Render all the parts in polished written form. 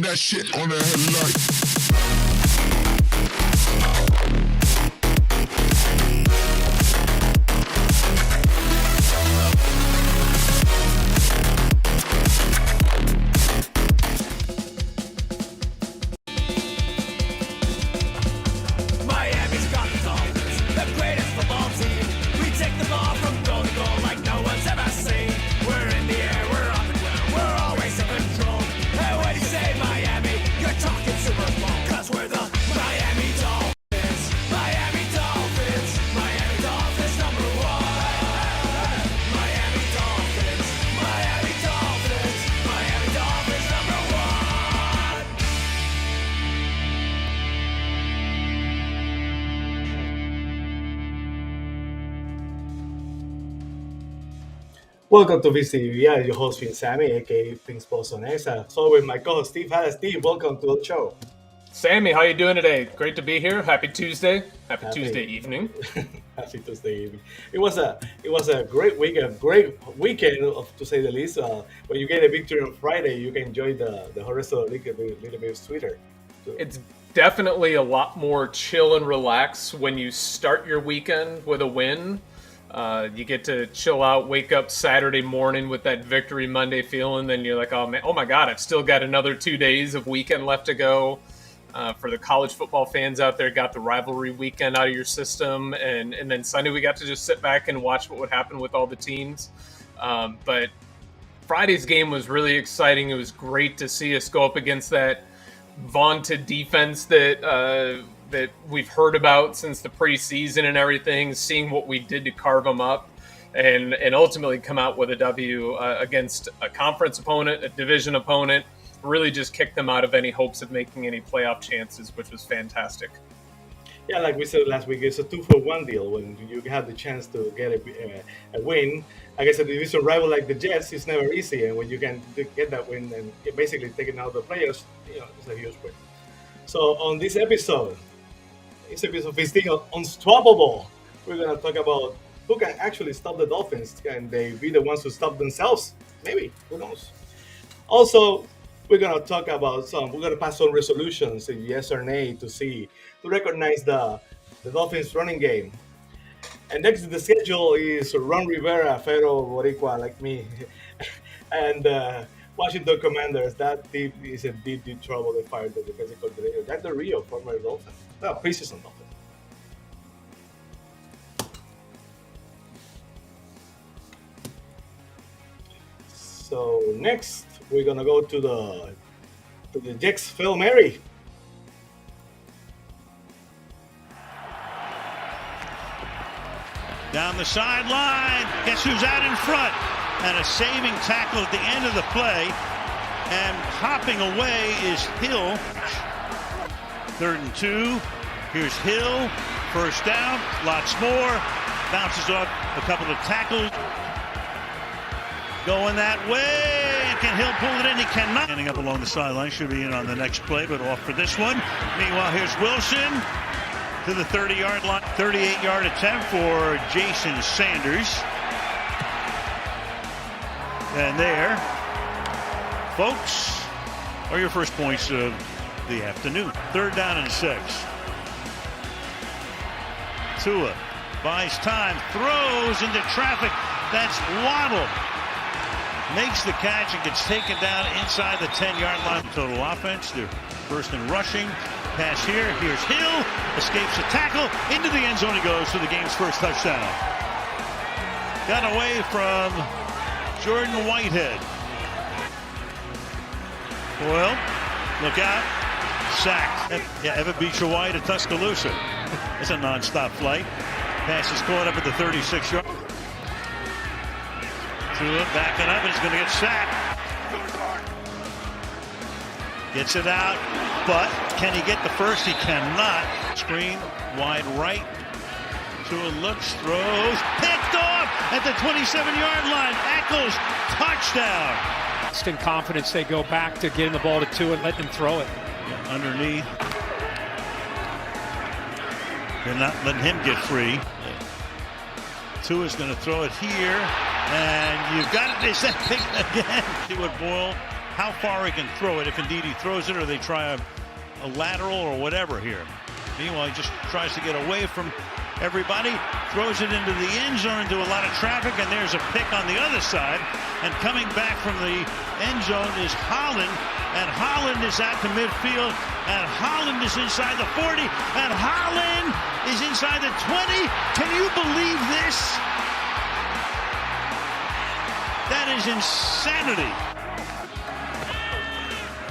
that shit on the headlight. Miami's got the Dolphins, the greatest football team. We take the ball from goal to goal like no one's ever seen. We're in the air, we're on the ground, we're always in control. And when you say Miami, you're talking Super Bowl. 'Cause we're the Miami Dolphins, Miami Dolphins, Miami Dolphins number one. Miami Dolphins, Miami Dolphins, Miami Dolphins number one. Welcome to VCV. I'm your host, Sammy, aka FINS on X. So with my co-host Steve Hallett. Steve, welcome to the show. Sammy, how you doing today? Great to be here. Happy Tuesday. Happy Tuesday evening. Happy Tuesday evening. It was a great weekend, to say the least. When you get a victory on Friday, you can enjoy the whole rest of the league a little bit sweeter. So, It's definitely a lot more chill and relax when you start your weekend with a win. You get to chill out, wake up Saturday morning with that victory Monday feeling. Then you're like, oh man, oh my God, I've still got another 2 days of weekend left to go. For the college football fans out there, got the rivalry weekend out of your system. And then Sunday, we got to just sit back and watch what would happen with all the teams. But Friday's game was really exciting. It was great to see us go up against that vaunted defense that we've heard about since the preseason and everything, seeing what we did to carve them up and ultimately come out with a W against a conference opponent, a division opponent, really just kick them out of any hopes of making any playoff chances, which was fantastic. yeah, like we said last week, it's a 2-for-1 deal. When you have the chance to get a win against a division rival like the Jets, it's never easy. And when you can get that win and basically taking out the players, it's a huge win. So on this episode, it's episode 15 of UnsTUAppable. We're going to talk about who can actually stop the Dolphins. Can they be the ones who stop themselves? Maybe. Who knows? Also, we're going to talk about we're going to pass some resolutions, yes or nay, to recognize the Dolphins running game. And next in the schedule is Ron Rivera, fellow Boricua like me, and Washington Commanders. That team is in deep trouble. They fired the defensive coordinator, Jack Del Rio, former Dolphin. Preseason Dolphin. So next, we're gonna go to the Jets Phil Mary. Down the sideline, guess who's out in front? And a saving tackle at the end of the play. And hopping away is Hill. 3rd and 2. Here's Hill. First down. Lots more. Bounces off a couple of tackles. Going that way. And can Hill pull it in? He cannot. Standing up along the sideline. Should be in on the next play, but off for this one. Meanwhile, here's Wilson to the 30-yard line. 38-yard attempt for Jason Sanders. And there, folks, are your first points of the afternoon. 3rd down and 6. Tua buys time, throws into traffic. That's Waddle. Makes the catch and gets taken down inside the 10-yard line. Total offense, they're first in rushing. Pass here, here's Hill, escapes the tackle, into the end zone he goes for the game's first touchdown. Got away from Jordan Whitehead. Well, look out, sacked. Yeah, Evan Beecher White at Tuscaloosa. It's a non-stop flight. Pass is caught up at the 36-yard. Tua backing up, and he's going to get sacked. Gets it out, but can he get the first? He cannot. Screen, wide right. Tua looks, throws, picked off at the 27-yard line. Eccles, touchdown. Instant confidence, they go back to getting the ball to Tua and let them throw it. Yeah, underneath. They're not letting him get free. Tua's going to throw it here, and you've got it. They said again. See what Boyle how far he can throw it, if indeed he throws it, or they try a lateral or whatever here. Meanwhile, he just tries to get away from everybody, throws it into the end zone, into a lot of traffic, and there's a pick on the other side. And coming back from the end zone is Holland, and Holland is out to midfield, and Holland is inside the 40, and Holland is inside the 20. Can you believe this? That is insanity.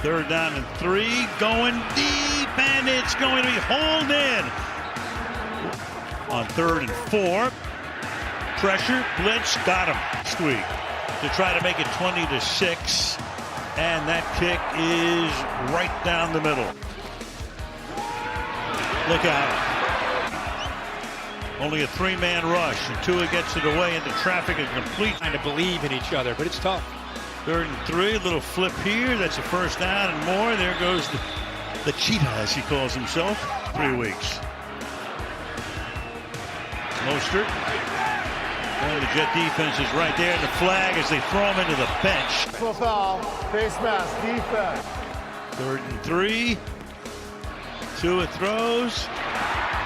3rd down and 3, going deep, and it's going to be hauled in. On 3rd and 4, pressure, blitz, got him. Squeak to try to make it 20-6, and that kick is right down the middle. Look out. Only a 3-man rush, and Tua gets it away into traffic and complete. Trying to believe in each other, but it's tough. 3rd and 3, little flip here. That's a 1st down and more. There goes the cheetah, as he calls himself. 3 weeks. Mostert. And the Jet defense is right there, and the flag as they throw him into the bench. Full foul, face mask, defense. 3rd and 3. Tua throws.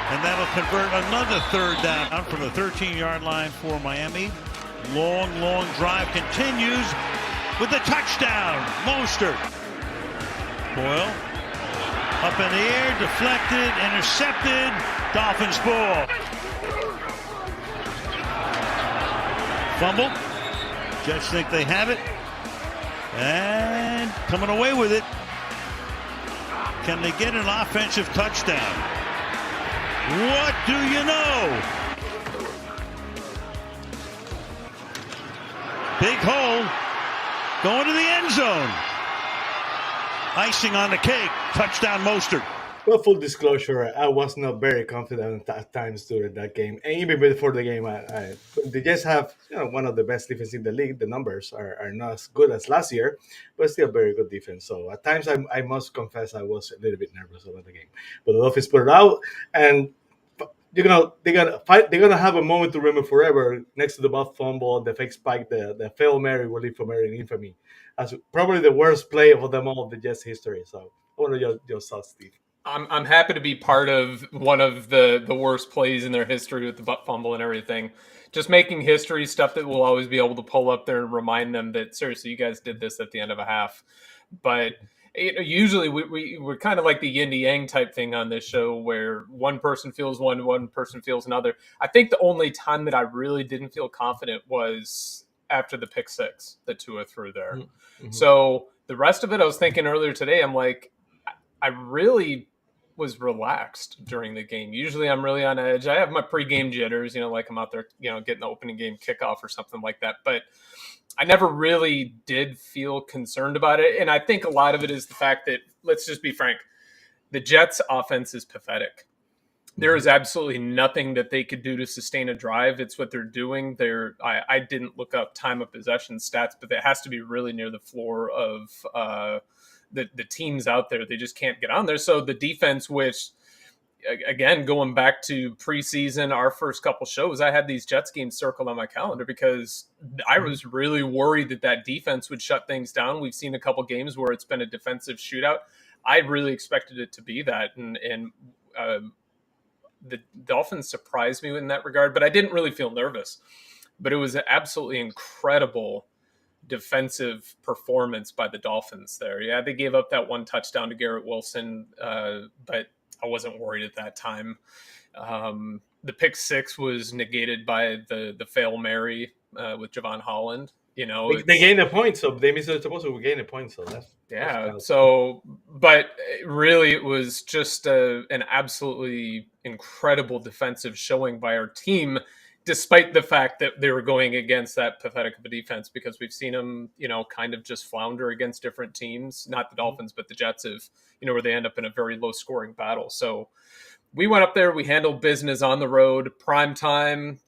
And that'll convert another 3rd down from the 13-yard line for Miami. Long drive continues with the touchdown. Mostert. Boyle. Up in the air, deflected, intercepted. Dolphins ball. Fumble. Jets think they have it. And coming away with it. Can they get an offensive touchdown? What do you know? Big hole. Going to the end zone. Icing on the cake. Touchdown Mostert. Well, full disclosure, I was not very confident at times during that game. And even before the game, the Jets have one of the best defense in the league. The numbers are not as good as last year, but still very good defense. So at times, I must confess I was a little bit nervous about the game. But the Dolphins put it out, and they're gonna have a moment to remember forever. Next to the buff fumble, the fake spike, the fail Mary will live forever in infamy as probably the worst play of them all of the Jets history. So I want to your thoughts, Steve. I'm happy to be part of one of the worst plays in their history with the butt fumble and everything. Just making history, stuff that we'll always be able to pull up there and remind them that, seriously, you guys did this at the end of a half. But usually we're kind of like the yin to yang type thing on this show where one person feels one person feels another. I think the only time that I really didn't feel confident was after the pick 6 that Tua threw there. Mm-hmm. So the rest of it, I was thinking earlier today, I'm like, I really was relaxed during the game. Usually I'm really on edge. I have my pregame jitters, like I'm out there, getting the opening game kickoff or something like that. But I never really did feel concerned about it. And I think a lot of it is the fact that, let's just be frank, the Jets offense is pathetic. There is absolutely nothing that they could do to sustain a drive. It's what they're doing. I didn't look up time of possession stats, but it has to be really near the floor of the teams out there. They just can't get on there. So the defense, which, again, going back to preseason, our first couple shows, I had these Jets games circled on my calendar because I was really worried that defense would shut things down. We've seen a couple games where it's been a defensive shootout. I really expected it to be that. And the Dolphins surprised me in that regard, but I didn't really feel nervous. But it was an absolutely incredible defensive performance by the Dolphins there. Yeah, they gave up that one touchdown to Garrett Wilson, but I wasn't worried at that time. The pick 6 was negated by the fail Mary with Javon Holland. They gained a point, so they missed it. Supposed to gain a point, so that's so. But really, it was just an absolutely incredible defensive showing by our team, despite the fact that they were going against that pathetic of a defense, because we've seen them, kind of just flounder against different teams, not the Dolphins, but the Jets have, where they end up in a very low scoring battle. So we went up there, we handled business on the road, prime time,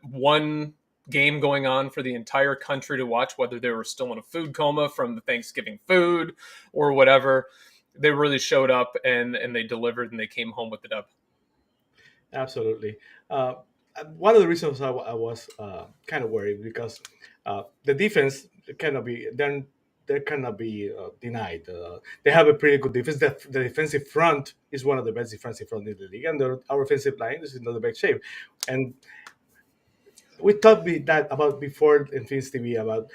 one game going on for the entire country to watch, whether they were still in a food coma from the Thanksgiving food or whatever. They really showed up and they delivered and they came home with the dub. Absolutely. One of the reasons I was kind of worried because the defense cannot be. Then cannot be denied. They have a pretty good defense. The defensive front is one of the best defensive front in the league, and our offensive line is in the best shape. And we talked about before in Fins TV about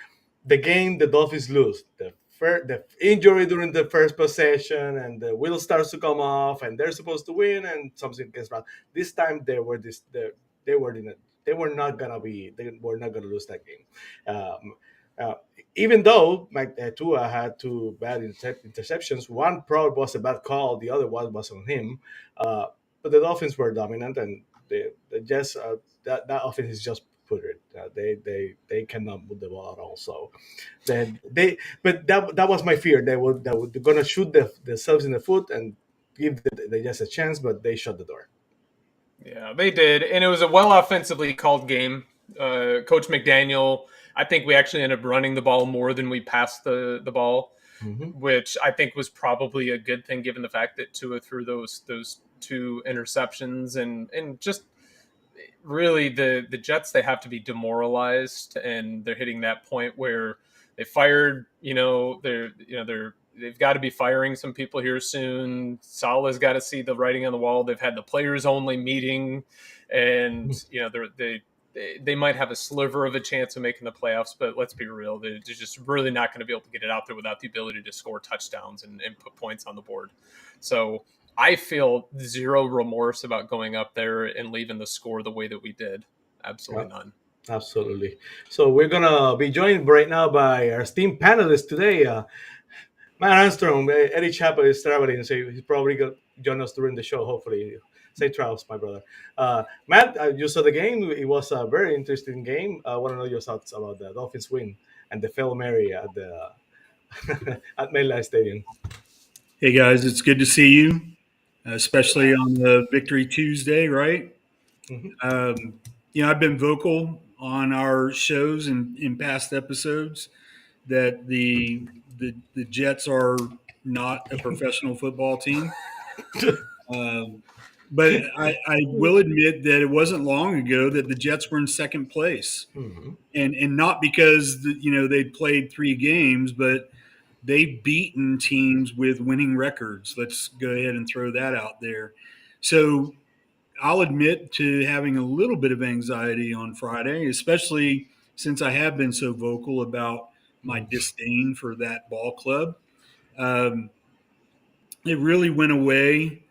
the game the Dolphins lose. The injury during the first possession, and the wheel starts to come off, and they're supposed to win, and something gets wrong. This time they were in a, they were not gonna lose that game. Uh, Even though Tua had two bad interceptions, one probably was a bad call, the other one was on him. But the Dolphins were dominant, and the Jets that offense is just putrid. They cannot move the ball at all. So but that was my fear. They're gonna shoot themselves in the foot and give the Jets a chance, but they shut the door. Yeah, they did, and it was a well offensively called game. Coach McDaniel, I think we actually ended up running the ball more than we passed the ball, which I think was probably a good thing given the fact that Tua threw those two interceptions, and just really the Jets, they have to be demoralized, and they're hitting that point where they fired, they've got to be firing some people here soon. Salah's got to see the writing on the wall. They've had the players only meeting, and they might have a sliver of a chance of making the playoffs, but let's be real, they're just really not going to be able to get it out there without the ability to score touchdowns and put points on the board. So I feel zero remorse about going up there and leaving the score the way that we did. Absolutely none. Absolutely. So we're gonna be joined right now by our esteemed panelists today. Matt Armstrong, Eddie Chaput is traveling, so he's probably going to join us during the show, hopefully. Safe travels, my brother. Matt, you saw the game. It was a very interesting game. I want to know your thoughts about the Dolphins win and the Hail Mary at the at MetLife Stadium. Hey, guys, it's good to see you, especially on the Victory Tuesday, right? I've been vocal on our shows in past episodes that the Jets are not a professional football team. But I will admit that it wasn't long ago that the Jets were in second place, and not because they played 3 games, but they've beaten teams with winning records. Let's go ahead and throw that out there. So I'll admit to having a little bit of anxiety on Friday, especially since I have been so vocal about my disdain for that ball club. It really went away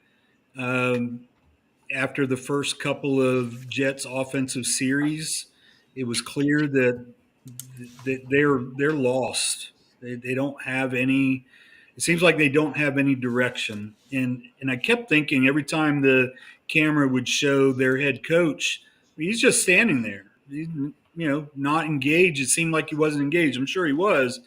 after the first couple of Jets offensive series. It was clear that they're lost. They don't have any. It seems like they don't have any direction. And I kept thinking every time the camera would show their head coach, he's just standing there. He's, not engaged. It seemed like he wasn't engaged. I'm sure he was.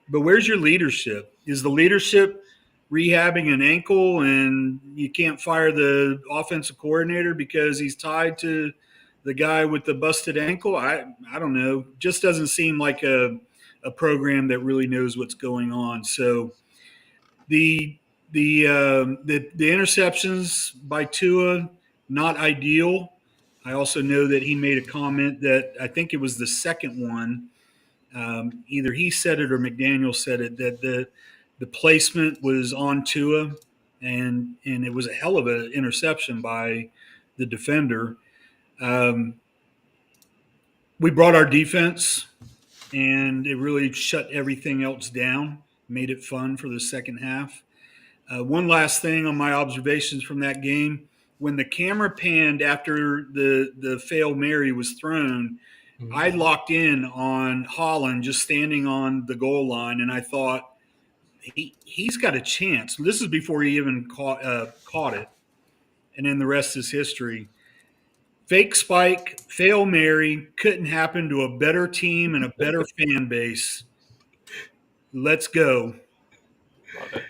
But where's your leadership? Is the leadership rehabbing an ankle and you can't fire the offensive coordinator because he's tied to the guy with the busted ankle? I don't know. Just doesn't seem like a program that really knows what's going on. So the interceptions by Tua, not ideal. I also know that he made a comment that I think it was the second one. Either he said it or McDaniel said it, that the placement was on Tua, and it was a hell of an interception by the defender. We brought our defense, and it really shut everything else down, made it fun for the second half. One last thing on my observations from that game. When the camera panned after the Hail Mary was thrown, I locked in on Holland just standing on the goal line, and I thought, he's got a chance. This is before he even caught it, and then the rest is history. Fake spike, Hail Mary, couldn't happen to a better team and a better fan base. Let's go. Love it.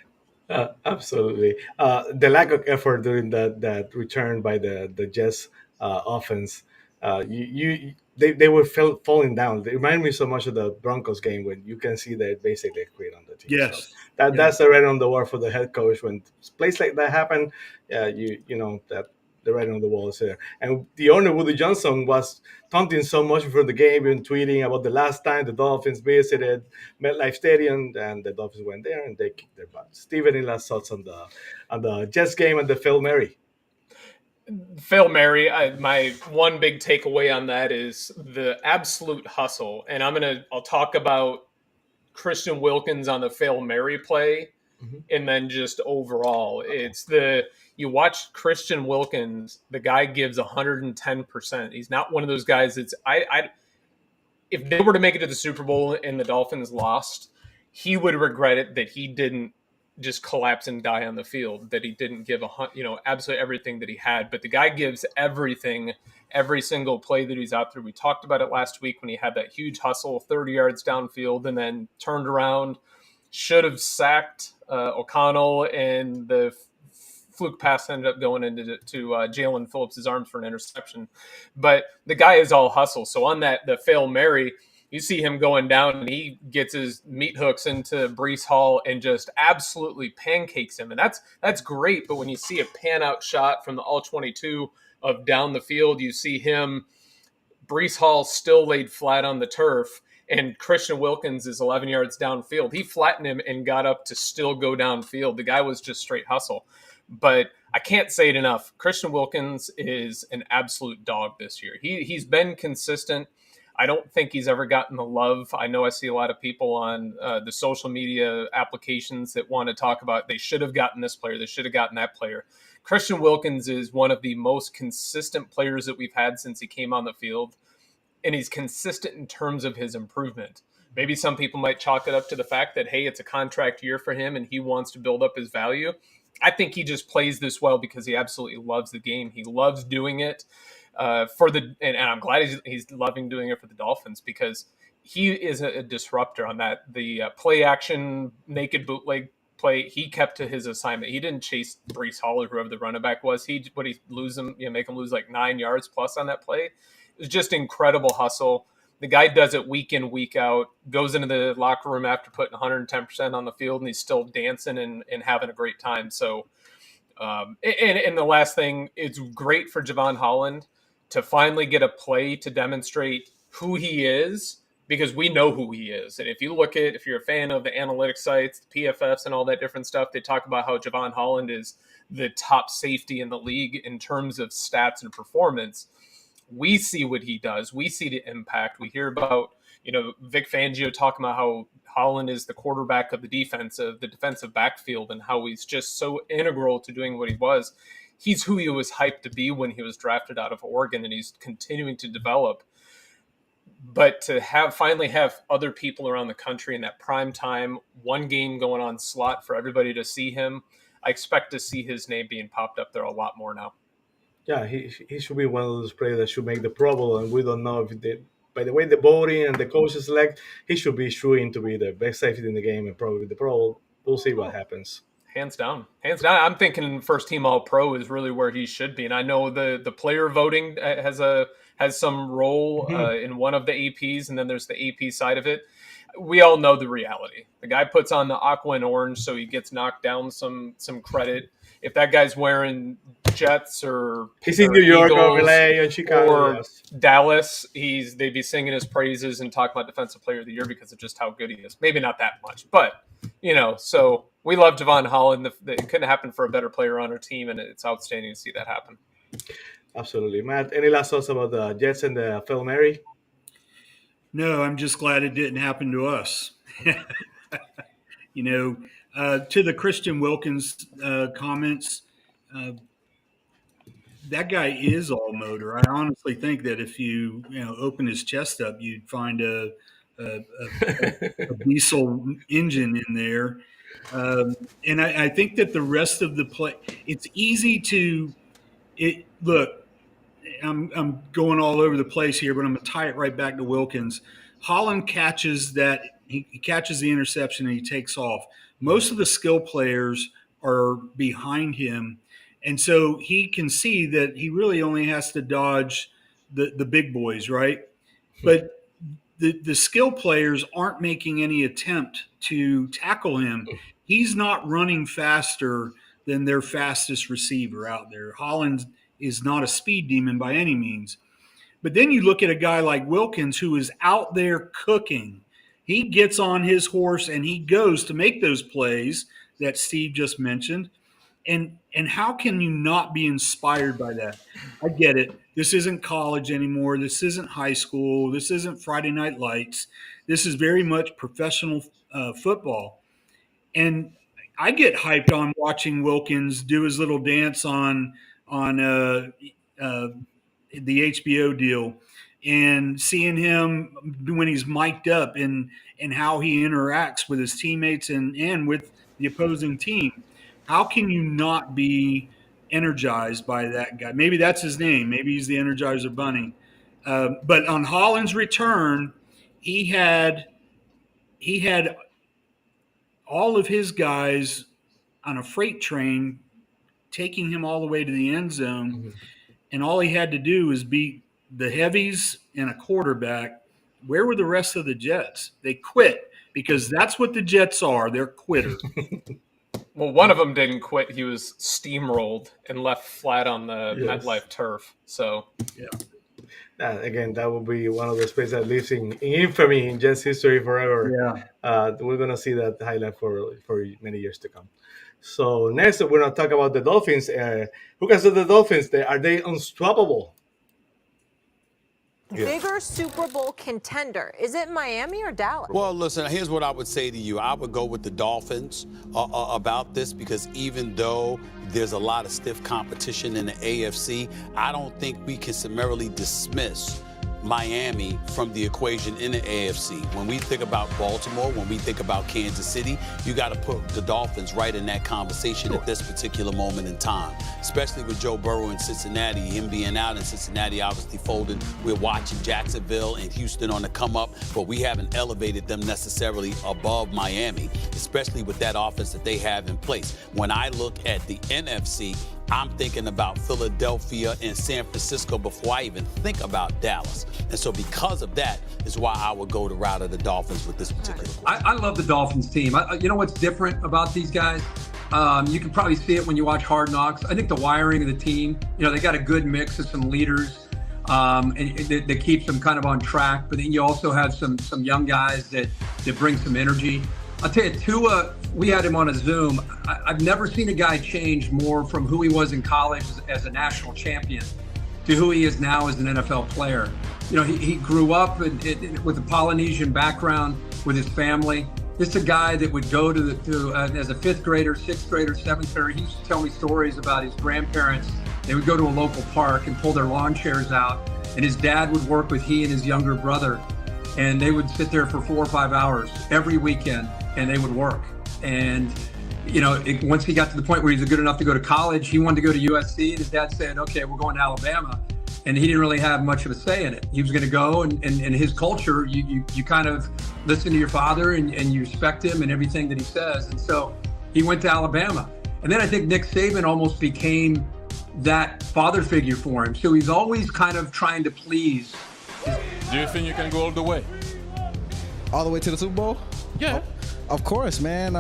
Absolutely. The lack of effort during that return by the Jets offense, they were falling down. It reminded me so much of the Broncos game when you can see that basically quit on the team. Yes. So that's the red on the wall for the head coach. When plays like that happen, you know that the writing on the wall is there. And the owner, Woody Johnson, was taunting so much before the game and tweeting about the last time the Dolphins visited MetLife Stadium, and the Dolphins went there and they kicked their butt. Steve, any last thoughts on the Jets game and the Phil Mary? Phil Mary, my one big takeaway on that is the absolute hustle. And I'll talk about Christian Wilkins on the Phil Mary play. And then just overall, you watch Christian Wilkins, the guy gives 110%. He's not one of those guys if they were to make it to the Super Bowl and the Dolphins lost, he would regret it that he didn't just collapse and die on the field, that he didn't give absolutely everything that he had. But the guy gives everything every single play that he's out there. We talked about it last week when he had that huge hustle, 30 yards downfield, and then turned around, should have sacked O'Connell, and the fluke pass ended up going into Jaylen Phillips' arms for an interception. But the guy is all hustle. So on the Fail Mary, you see him going down and he gets his meat hooks into Breece Hall and just absolutely pancakes him. And that's great. But when you see a pan out shot from the all-22 of down the field, you see Breece Hall still laid flat on the turf, and Christian Wilkins is 11 yards downfield. He flattened him and got up to still go downfield. The guy was just straight hustle. But I can't say it enough. Christian Wilkins is an absolute dog this year. He's been consistent. I don't think he's ever gotten the love. I know I see a lot of people on the social media applications that want to talk about they should have gotten this player, they should have gotten that player. Christian Wilkins is one of the most consistent players that we've had since he came on the field, and he's consistent in terms of his improvement. Maybe some people might chalk it up to the fact that, hey, it's a contract year for him and he wants to build up his value. I think he just plays this well because he absolutely loves the game. He loves doing it. And I'm glad he's loving doing it for the Dolphins because he is a disruptor on that. The play action naked bootleg play, he kept to his assignment. He didn't chase Breece Hall or whoever the running back was. Make him lose like 9 yards plus on that play. It was just incredible hustle. The guy does it week in, week out, goes into the locker room after putting 110% on the field, and he's still dancing and having a great time. So, and the last thing, it's great for Jevon Holland to finally get a play to demonstrate who he is, because we know who he is. And if you're a fan of the analytics sites, the PFFs and all that different stuff, they talk about how Jevon Holland is the top safety in the league in terms of stats and performance. We see what he does. We see the impact. We hear about, Vic Fangio talking about how Holland is the quarterback of the defensive backfield, and how he's just so integral to doing what he was. He's who he was hyped to be when he was drafted out of Oregon, and he's continuing to develop. But to finally have other people around the country in that prime time, one game going on slot for everybody to see him, I expect to see his name being popped up there a lot more now. Yeah, he should be one of those players that should make the Pro Bowl, and we don't know if by the way the voting and the coaches select, he should be shooing to be the best safety in the game and probably the Pro Bowl. We'll see what happens. Hands down. I'm thinking first team All Pro is really where he should be, and I know the player voting has some role in one of the APs, and then there's the AP side of it. We all know the reality. The guy puts on the aqua and orange, so he gets knocked down some credit. If that guy's wearing Jets or he's in New York or LA and Chicago or Dallas, they'd be singing his praises and talking about Defensive Player of the Year because of just how good he is. Maybe not that much, but so we love Jevon Holland. It couldn't happen for a better player on our team, and it's outstanding to see that happen. Absolutely. Matt, any last thoughts about the Jets and the Phil Mary? No, I'm just glad it didn't happen to us. To the Christian Wilkins comments, that guy is all motor. I honestly think that if you open his chest up, you'd find a diesel engine in there. And I think that the rest of the play, it's easy to look. I'm going all over the place here, but I'm going to tie it right back to Wilkins. Holland catches that. He catches the interception and he takes off. Most of the skill players are behind him. And so he can see that he really only has to dodge the big boys, right? But the skill players aren't making any attempt to tackle him. He's not running faster than their fastest receiver out there. Holland is not a speed demon by any means. But then you look at a guy like Wilkins who is out there cooking. He gets on his horse and he goes to make those plays that Steve just mentioned. And how can you not be inspired by that? I get it. This isn't college anymore. This isn't high school. This isn't Friday Night Lights. This is very much professional football. And I get hyped on watching Wilkins do his little dance on the HBO deal and seeing him when he's mic'd up and how he interacts with his teammates and with the opposing team. How can you not be energized by that guy? Maybe that's his name. Maybe he's the Energizer Bunny. But on Holland's return, he had all of his guys on a freight train taking him all the way to the end zone. Mm-hmm. And all he had to do was beat the heavies and a quarterback. Where were the rest of the Jets? They quit because that's what the Jets are. They're quitters. Well, one of them didn't quit. He was steamrolled and left flat on the MetLife turf. So, yeah. Again, that will be one of those plays that lives in infamy in Jets history forever. Yeah. We're going to see that highlight for many years to come. So next, we're going to talk about the Dolphins. Who can say the Dolphins? Are they unstoppable? Bigger Super Bowl contender. Is it Miami or Dallas? Well, listen, here's what I would say to you. I would go with the Dolphins about this because even though there's a lot of stiff competition in the AFC, I don't think we can summarily dismiss Miami from the equation in the AFC. When we think about Baltimore, when we think about Kansas City, you got to put the Dolphins right in that conversation at this particular moment in time, especially with Joe Burrow in Cincinnati, him being out in Cincinnati, obviously folding. We're watching Jacksonville and Houston on the come up, but we haven't elevated them necessarily above Miami, especially with that offense that they have in place. When I look at the NFC, I'm thinking about Philadelphia and San Francisco before I even think about Dallas. And so because of that is why I would go the route of the Dolphins with this particular question. I love the Dolphins team. You know what's different about these guys? You can probably see it when you watch Hard Knocks. I think the wiring of the team, they got a good mix of some leaders and that keeps them kind of on track. But then you also have some young guys that bring some energy. I'll tell you, Tua, we had him on a Zoom. I've never seen a guy change more from who he was in college as a national champion to who he is now as an NFL player. He grew up with a Polynesian background with his family. This is a guy that would go as a fifth grader, sixth grader, seventh grader. He used to tell me stories about his grandparents. They would go to a local park and pull their lawn chairs out, and his dad would work with he and his younger brother, and they would sit there for 4 or 5 hours every weekend, and they would work. And once he got to the point where he was good enough to go to college, he wanted to go to USC, and his dad said, okay, we're going to Alabama. And he didn't really have much of a say in it. He was going to go, and his culture, you kind of listen to your father and you respect him and everything that he says. And so he went to Alabama. And then I think Nick Saban almost became that father figure for him. So he's always kind of trying to please. Do you think you can go all the way? All the way to the Super Bowl? Yeah. Of course, man.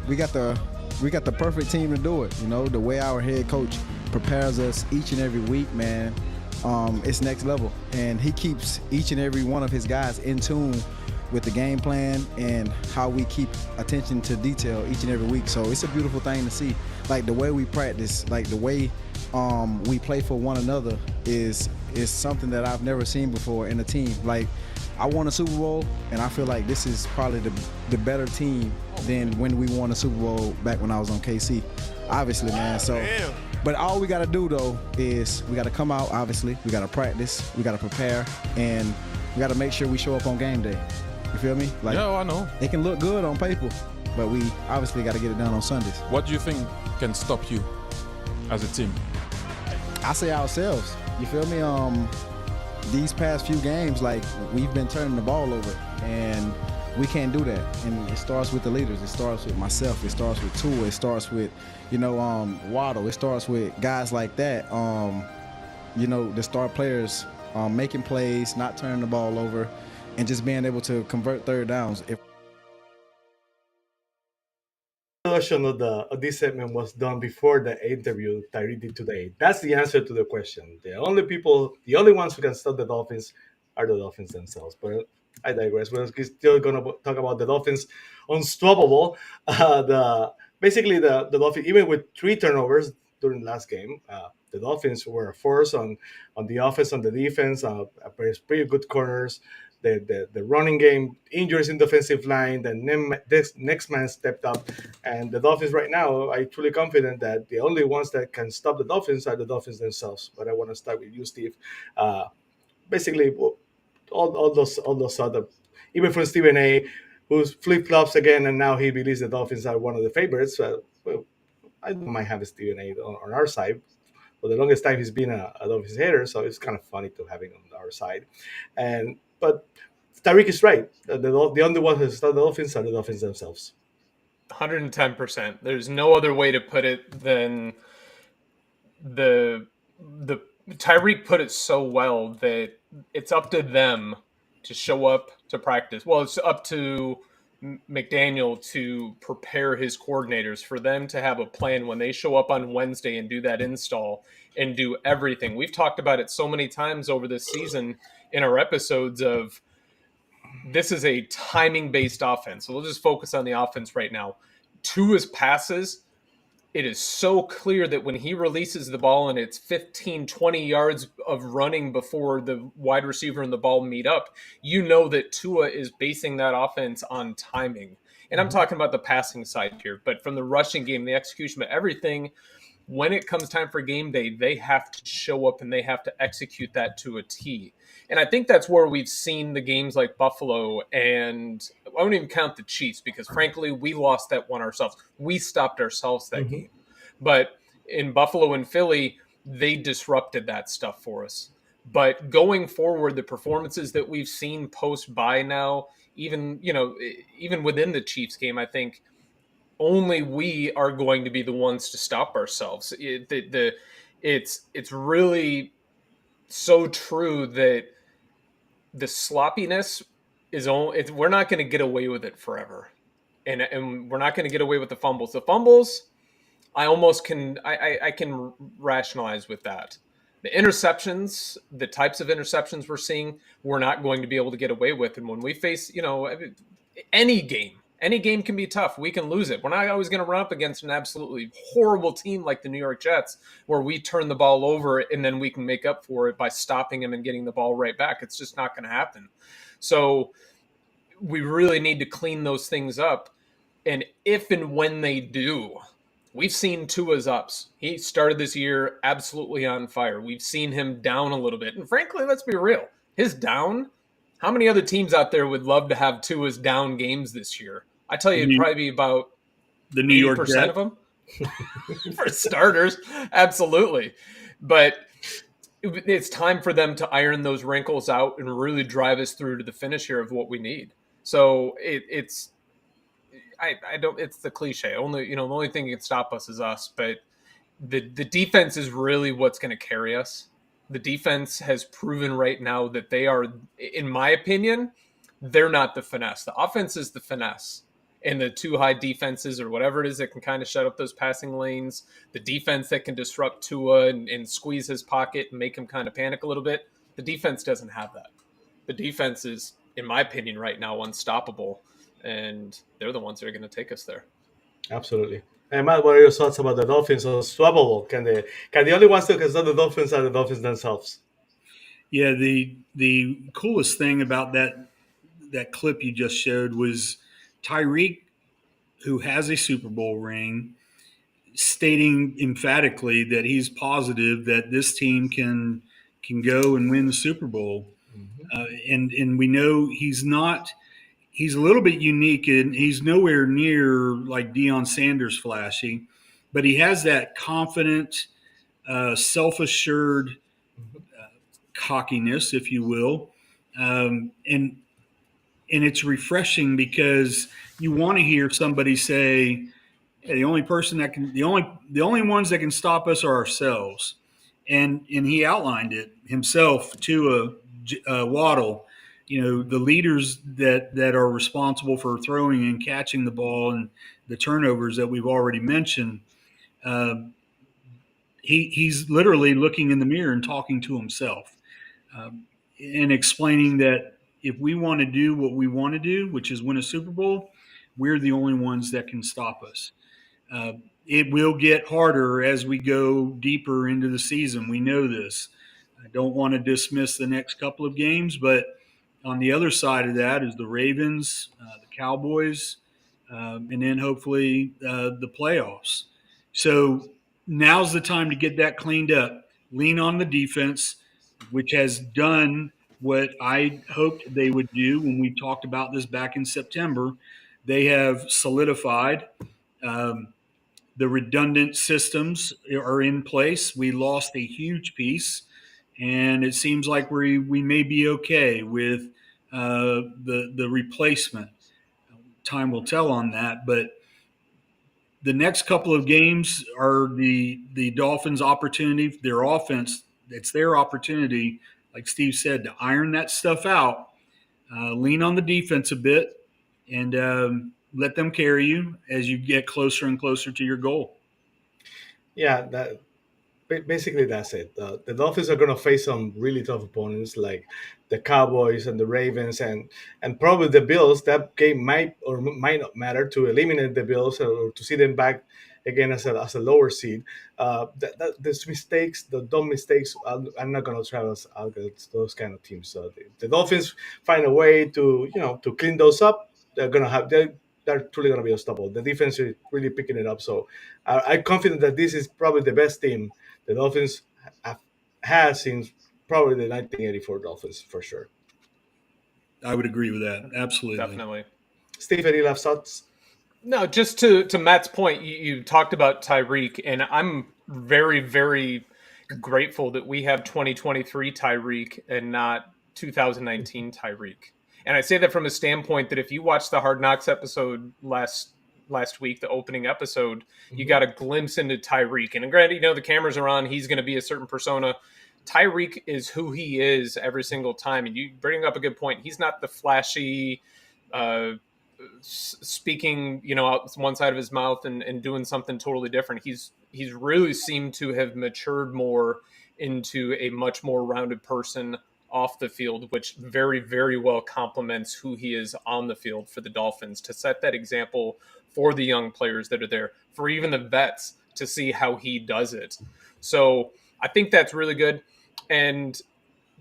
We got the perfect team to do it. The way our head coach prepares us each and every week, man, it's next level. And he keeps each and every one of his guys in tune with the game plan and how we keep attention to detail each and every week. So it's a beautiful thing to see. Like the way we practice, like the way we play for one another is something that I've never seen before in a team. Like, I won a Super Bowl, and I feel like this is probably the better team than when we won a Super Bowl back when I was on KC. Obviously, man. So, but all we got to do, though, is we got to come out, obviously. We got to practice. We got to prepare. And we got to make sure we show up on game day. You feel me? Like, yeah, I know. It can look good on paper, but we obviously got to get it done on Sundays. What do you think can stop you as a team? I say ourselves. You feel me? These past few games, like, we've been turning the ball over, and we can't do that. And it starts with the leaders. It starts with myself. It starts with Tua. It starts with, Waddle. It starts with guys like that. The star players making plays, not turning the ball over, and just being able to convert third downs. production of this segment was done before the interview Tyreek did today. That's the answer to the question. The only ones who can stop the Dolphins are the Dolphins themselves. But I digress. We're still going to talk about the Dolphins unstoppable. The Dolphins, even with 3 turnovers during the last game, the Dolphins were a force on the offense, on the defense, pretty good corners. The running game, injuries in the offensive line, the next man stepped up. And the Dolphins right now, I'm truly confident that the only ones that can stop the Dolphins are the Dolphins themselves. But I want to start with you, Steve. Basically, all those other, even from Stephen A., who's flip-flops again, and now he believes the Dolphins are one of the favorites. I don't mind having Stephen A. on our side. For the longest time, he's been a Dolphins hater, so it's kind of funny to have him on our side. But Tyreek is right. The only one who stop the Dolphins are the Dolphins themselves. 110%. There's no other way to put it than the Tyreek put it so well that it's up to them to show up to practice. Well, it's up to McDaniel to prepare his coordinators for them to have a plan when they show up on Wednesday and do that install and do everything. We've talked about it so many times over this season in our episodes of this is a timing-based offense. So we'll just focus on the offense right now. Tua's passes, it is so clear that when he releases the ball and it's 15, 20 yards of running before the wide receiver and the ball meet up, you know that Tua is basing that offense on timing. And I'm talking about the passing side here, but from the rushing game, the execution, but everything, when it comes time for game day, they have to show up and they have to execute that to a T. And I think that's where we've seen the games like Buffalo, and I won't even count the Chiefs because, frankly, we lost that one ourselves. We stopped ourselves that game. But in Buffalo and Philly, they disrupted that stuff for us. But going forward, the performances that we've seen post-bye now, even within the Chiefs game, I think only we are going to be the ones to stop ourselves. It's really so true that the sloppiness we're not going to get away with it forever, and we're not going to get away with the fumbles. The fumbles, I almost can I can rationalize with that. The interceptions, the types of interceptions we're seeing, we're not going to be able to get away with. And when we face, any game can be tough. We can lose it. We're not always going to run up against an absolutely horrible team like the New York Jets, where we turn the ball over and then we can make up for it by stopping them and getting the ball right back. It's just not going to happen. So we really need to clean those things up. And if and when they do, we've seen Tua's ups. He started this year absolutely on fire. We've seen him down a little bit. And frankly, let's be real. His down, how many other teams out there would love to have Tua's down games this year? I tell you, it'd probably be about the New York 80% of them. For starters, absolutely. But it's time for them to iron those wrinkles out and really drive us through to the finish here of what we need. So it's the cliche. The only thing that can stop us is us. But the defense is really what's going to carry us. The defense has proven right now that they are, in my opinion, they're not the finesse. The offense is the finesse. And the two high defenses or whatever it is that can kind of shut up those passing lanes, the defense that can disrupt Tua and squeeze his pocket and make him kind of panic a little bit, the defense doesn't have that. The defense is, in my opinion, right now unstoppable, and they're the ones that are going to take us there. Absolutely. And Matt, what are your thoughts about the Dolphins unstoppable? Can the only ones that can stop the Dolphins are the Dolphins themselves? Yeah, the coolest thing about that clip you just showed was Tyreek, who has a Super Bowl ring, stating emphatically that he's positive that this team can go and win the Super Bowl. And we know he's a little bit unique, and he's nowhere near like Deion Sanders flashy, but he has that confident, self-assured cockiness, if you will. And it's refreshing because you want to hear somebody say, hey, the only ones that can stop us are ourselves. And he outlined it himself to a Waddle. the leaders that are responsible for throwing and catching the ball and the turnovers that we've already mentioned, he's literally looking in the mirror and talking to himself, and explaining that if we want to do what we want to do, which is win a Super Bowl, we're the only ones that can stop us. It will get harder as we go deeper into the season. We know this. I don't want to dismiss the next couple of games, but on the other side of that is the Ravens, the Cowboys, and then hopefully the playoffs. So now's the time to get that cleaned up. Lean on the defense, which has done what I hoped they would do when we talked about this back in September. They have solidified. The redundant systems are in place. We lost a huge piece, and it seems like we may be okay with the replacement. Time will tell on that, but the next couple of games are the Dolphins' opportunity. Their offense, it's their opportunity, like Steve said, to iron that stuff out. Lean on the defense a bit, and let them carry you as you get closer and closer to your goal. Yeah, basically that's it. The Dolphins are going to face some really tough opponents like the Cowboys and the Ravens and probably the Bills. That game might or might not matter to eliminate the Bills or to see them back again as a lower seed. These mistakes, the dumb mistakes, I'm not going to try against those kind of teams. So the Dolphins find a way to to clean those up. They're truly going to be unstoppable. The defense is really picking it up. So I'm confident that this is probably the best team the Dolphins have had since probably the 1984 Dolphins, for sure. I would agree with that. Absolutely. Definitely. Steve, any last thoughts? No, just to Matt's point, you talked about Tyreek, and I'm very, very grateful that we have 2023 Tyreek and not 2019 Tyreek. And I say that from a standpoint that if you watch the Hard Knocks episode last week, the opening episode, you got a glimpse into Tyreek. And granted, the cameras are on. He's going to be a certain persona. Tyreek is who he is every single time. And you bring up a good point. He's not the flashy, speaking, out one side of his mouth and doing something totally different. He's really seemed to have matured more into a much more rounded person off the field, which very, very well complements who he is on the field for the Dolphins, to set that example for the young players that are there, for even the vets to see how he does it. So I think that's really good. And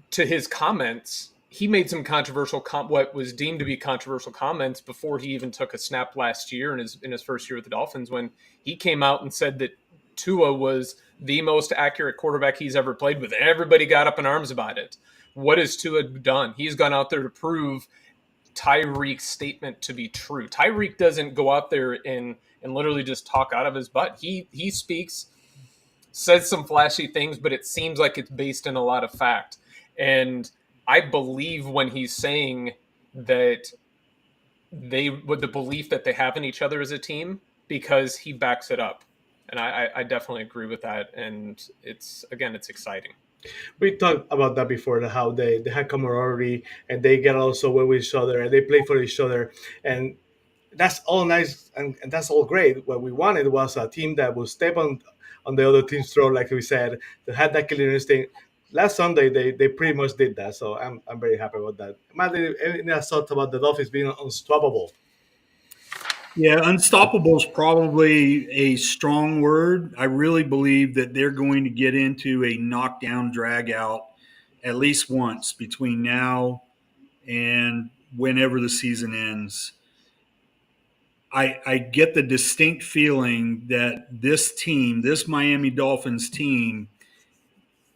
to his comments, he made some controversial, what was deemed to be controversial comments before he even took a snap last year in his first year with the Dolphins, when he came out and said that Tua was the most accurate quarterback he's ever played with. Everybody got up in arms about it. What has Tua done? He's gone out there to prove Tyreek's statement to be true. Tyreek doesn't go out there and literally just talk out of his butt. He speaks, says some flashy things, but it seems like it's based in a lot of fact. And I believe when he's saying that with the belief that they have in each other as a team, because he backs it up. And I definitely agree with that. And it's exciting. We talked about that before, how they had camaraderie and they get also well with each other and they play for each other. And that's all nice and that's all great. What we wanted was a team that would step on the other team's throat, like we said, that had that killer instinct. Last Sunday, they pretty much did that. So I'm very happy about that. Matt, any thoughts about the Dolphins being unstoppable? Yeah, unstoppable is probably a strong word. I really believe that they're going to get into a knockdown, drag out at least once between now and whenever the season ends. I get the distinct feeling that this team, this Miami Dolphins team,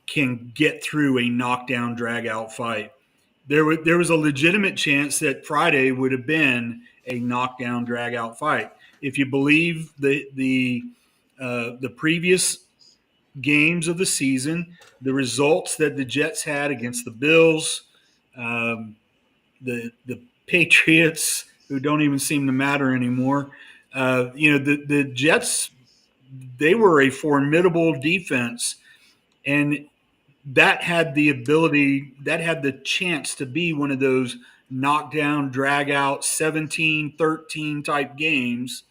can get through a knockdown, drag out fight. There was a legitimate chance that Friday would have been a knockdown, drag out fight. If you believe the previous games of the season, the results that the Jets had against the Bills, the Patriots, who don't even seem to matter anymore. The Jets, they were a formidable defense, and that had the chance to be one of those knockdown, drag out, 17-13 type games,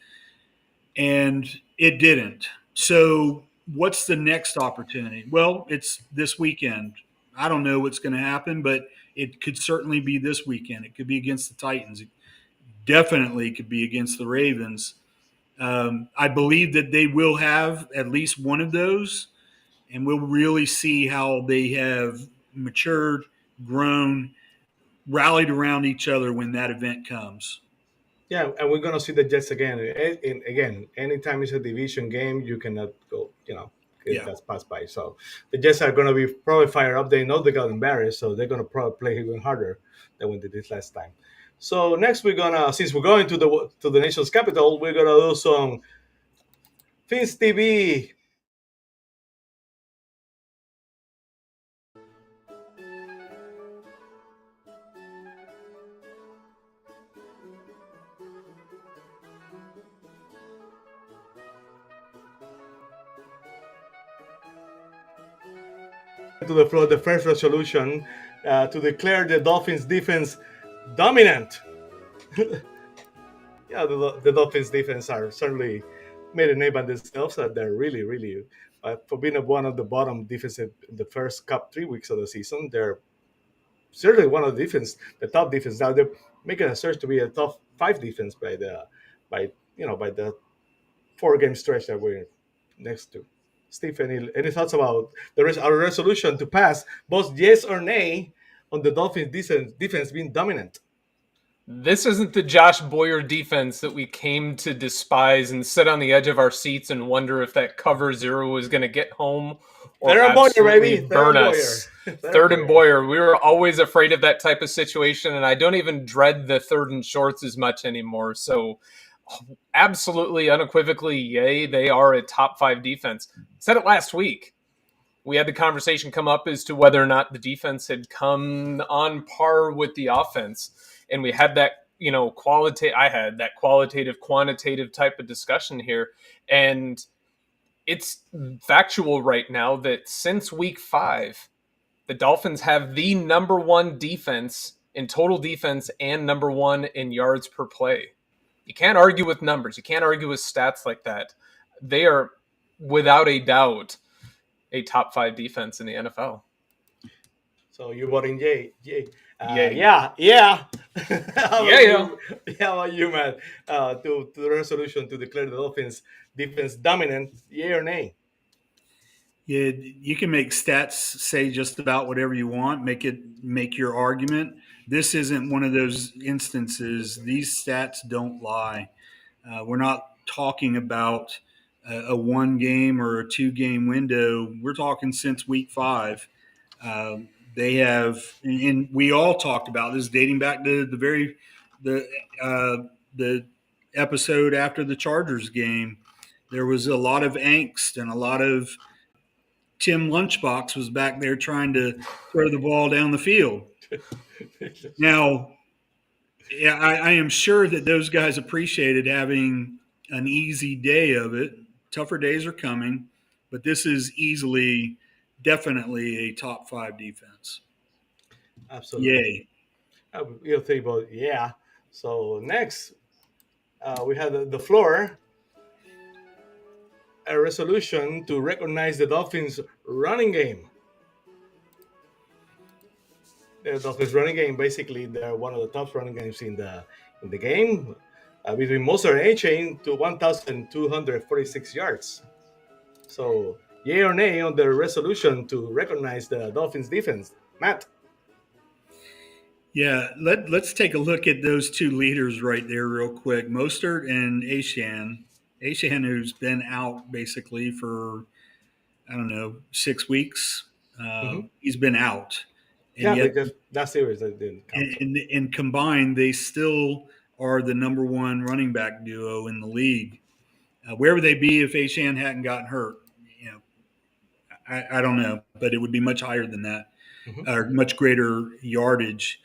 and it didn't. So what's the next opportunity? Well, it's this weekend. I don't know what's going to happen, but it could certainly be this weekend. It could be against the Titans. It definitely could be against the Ravens. I believe that they will have at least one of those, and we'll really see how they have matured, grown, rallied around each other when that event comes. Yeah, and we're gonna see the Jets again. And again, anytime it's a division game, you cannot go. That's passed by. So the Jets are gonna be probably fired up. They know they got embarrassed, so they're gonna probably play even harder than when they did last time. So next we're gonna, since we're going to the nation's capital, we're gonna do some FINS TV. To the floor, the first resolution to declare the Dolphins defense dominant. Yeah, the Dolphins defense are certainly made a name by themselves. They're really, really, for being one of the bottom defensive in the first 3 weeks of the season, they're certainly one of the top defense. Now they're making a search to be a top 5 defense by the 4-game stretch that we're next to. Steve, any thoughts about our resolution to pass both yes or nay on the Dolphins defense being dominant? This isn't the Josh Boyer defense that we came to despise and sit on the edge of our seats and wonder if that cover 0 was going to get home or Third and Boyer, baby. burn us. Third and Boyer. We were always afraid of that type of situation, and I don't even dread the third and shorts as much anymore. So absolutely, unequivocally, yay, they are a top 5 defense. Said it last week. We had the conversation come up as to whether or not the defense had come on par with the offense. And we had that, I had that qualitative, quantitative type of discussion here. And it's factual right now that since week 5, the Dolphins have the number 1 defense in total defense and number 1 in yards per play. You can't argue with numbers. You can't argue with stats like that. They are, without a doubt, a top 5 defense in the NFL. So you're voting yay. Yay. Yeah. How about you, Matt? To the resolution to declare the Dolphins defense dominant, yay or nay? Yeah, you can make stats say just about whatever you want. Make your argument. This isn't one of those instances. These stats don't lie. We're not talking about a 1 game or a 2-game window. We're talking since week 5. They have, and we all talked about this dating back to the episode after the Chargers game. There was a lot of angst and a lot of Tim Lunchbox was back there trying to throw the ball down the field. Now, I am sure that those guys appreciated having an easy day of it. Tougher days are coming, but this is definitely a top 5 defense. Absolutely. Yay. You'll think about yeah. So next, we have the floor. A resolution to recognize the Dolphins' running game. The Dolphins' running game, basically, they're one of the top running games in the game, between Mostert and achane to 1,246 yards. So, yay or nay on the resolution to recognize the Dolphins' defense, Matt? Yeah, let's take a look at those 2 leaders right there real quick. Mostert and achane. Achane, who's been out basically for, 6 weeks. He's been out. And because that series that didn't count. And combined, they still are the number 1 running back duo in the league. Where would they be if achane hadn't gotten hurt? I don't know, but it would be much higher than that, or much greater yardage.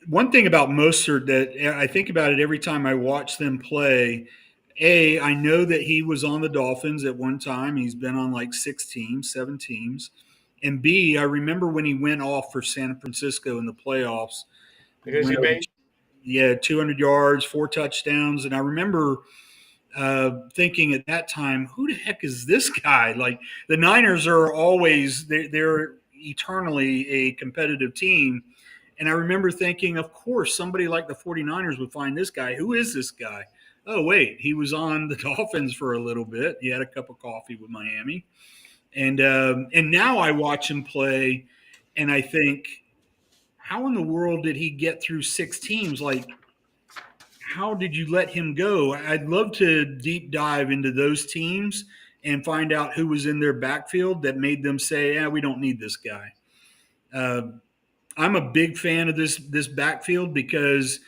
One thing about Mostert that I think about it every time I watch them play, I know that he was on the Dolphins at one time. He's been on like 7 teams. And B, I remember when he went off for San Francisco in the playoffs. Because you made 200 yards, 4 touchdowns. And I remember thinking at that time, who the heck is this guy? Like, the Niners are always, they're eternally a competitive team. And I remember thinking, of course, somebody like the 49ers would find this guy. Who is this guy? Oh, wait, he was on the Dolphins for a little bit. He had a cup of coffee with Miami. And now I watch him play, and I think, how in the world did he get through 6 teams? Like, how did you let him go? I'd love to deep dive into those teams and find out who was in their backfield that made them say, "Yeah, we don't need this guy." I'm a big fan of this backfield because,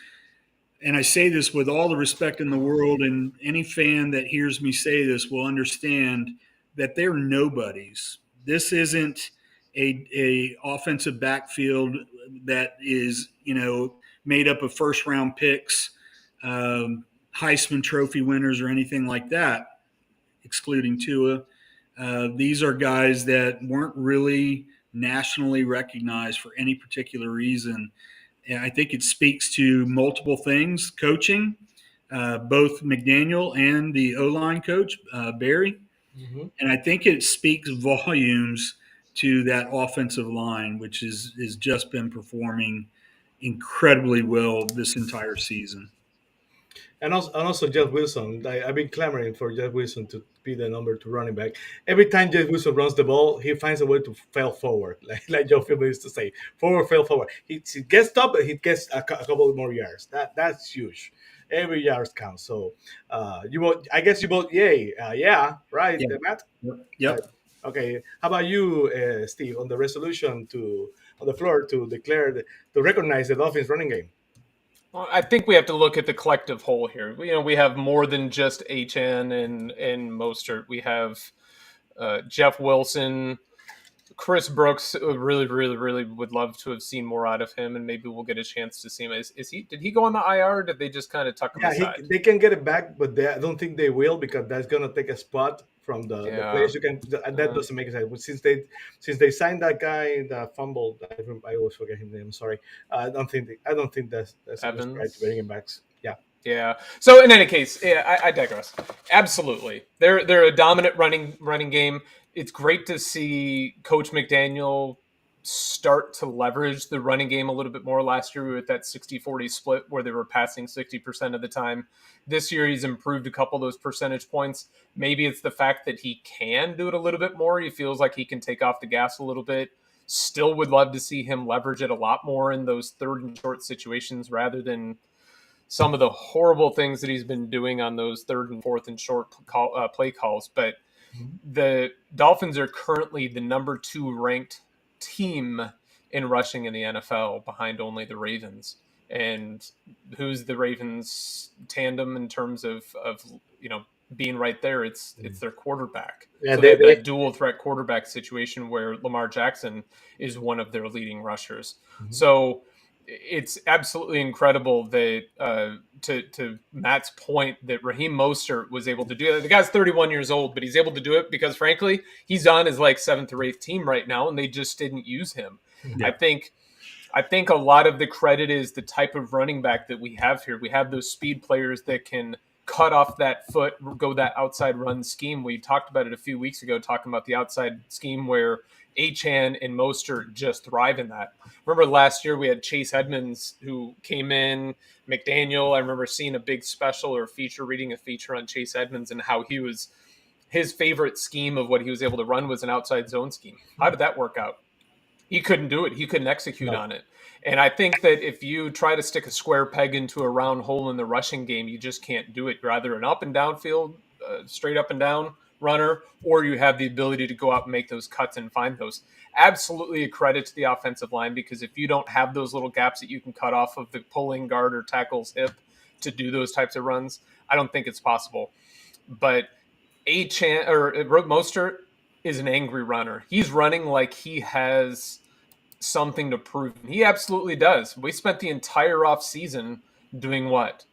and I say this with all the respect in the world, and any fan that hears me say this will understand that they're nobodies. This isn't a offensive backfield that is, made up of first round picks, Heisman Trophy winners, or anything like that, excluding Tua. These are guys that weren't really nationally recognized for any particular reason. And I think it speaks to multiple things: coaching, both McDaniel and the O-line coach, Barry. Mm-hmm. And I think it speaks volumes to that offensive line, which has just been performing incredibly well this entire season. And also Jeff Wilson. I've been clamoring for Jeff Wilson to be the number 2 running back. Every time Jeff Wilson runs the ball, he finds a way to fail forward, like Joe Philbin used to say, fail forward. He gets top, but he gets a couple more yards. That's huge. Every yard counts. So I guess you vote yay. Yeah, right, yeah. Matt? Yep. Okay. How about you, Steve, on the resolution on the floor to recognize the Dolphins running game? Well, I think we have to look at the collective whole here. We have more than just achane and Mostert. We have Jeff Wilson, Chris Brooks. Really, really, really would love to have seen more out of him, and maybe we'll get a chance to see him. Did he go on the IR? Or did they just kind of tuck him aside? They can get it back, but I don't think they will, because that's gonna take a spot from the players you can. That doesn't make sense. Since they signed that guy that fumbled, I always forget his name. I'm sorry. I don't think that's Evans. Right to bring him back. Yeah. Yeah. So in any case, I digress. Absolutely, they're a dominant running game. It's great to see Coach McDaniel start to leverage the running game a little bit more. Last year we were at that 60-40 split where they were passing 60% of the time. This year he's improved a couple of those percentage points. Maybe it's the fact that he can do it a little bit more. He feels like he can take off the gas a little bit. Still would love to see him leverage it a lot more in those 3rd and short situations rather than some of the horrible things that he's been doing on those 3rd and 4th and short play calls. But the Dolphins are currently the number 2 ranked team in rushing in the NFL, behind only the Ravens. And who's the Ravens tandem in terms of being right there? It's their quarterback. Yeah, so they have that dual threat quarterback situation where Lamar Jackson is one of their leading rushers. Mm-hmm. So it's absolutely incredible that to Matt's point, that Raheem Mostert was able to do it. The guy's 31 years old, but he's able to do it because, frankly, he's on his 7th or 8th team right now, and they just didn't use him. Yeah. I think a lot of the credit is the type of running back that we have here. We have those speed players that can cut off that foot, go that outside run scheme. We talked about it a few weeks ago, talking about the outside scheme where achane and Mostert just thrive in that. Remember last year we had Chase Edmonds who came in, McDaniel. I remember seeing a big special or reading a feature on Chase Edmonds and how his favorite scheme of what he was able to run was an outside zone scheme. How did that work out? He couldn't do it. He couldn't execute on it. And I think that if you try to stick a square peg into a round hole in the rushing game, you just can't do it. You're either an up and down field, straight up and down runner, or you have the ability to go out and make those cuts and find those. Absolutely a credit to the offensive line, because if you don't have those little gaps that you can cut off of the pulling guard or tackle's hip to do those types of runs, I don't think it's possible. But Mostert is an angry runner. He's running like he has something to prove. He absolutely does. We spent the entire off season doing what?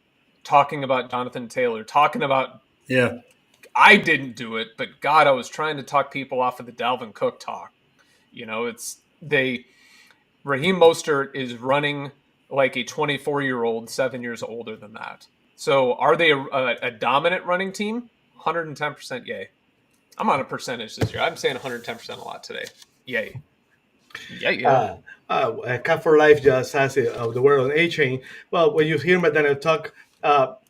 Talking about Jonathan Taylor, talking about Yeah. I didn't do it, but God, I was trying to talk people off of the Dalvin Cook talk. Raheem Mostert is running like a 24-year-old, 7 years older than that. So are they a dominant running team? 110% yay. I'm on a percentage this year. I'm saying 110% a lot today. Yay. Yeah. Cat for Life just has the word on achane. Well, when you hear McDaniel talk,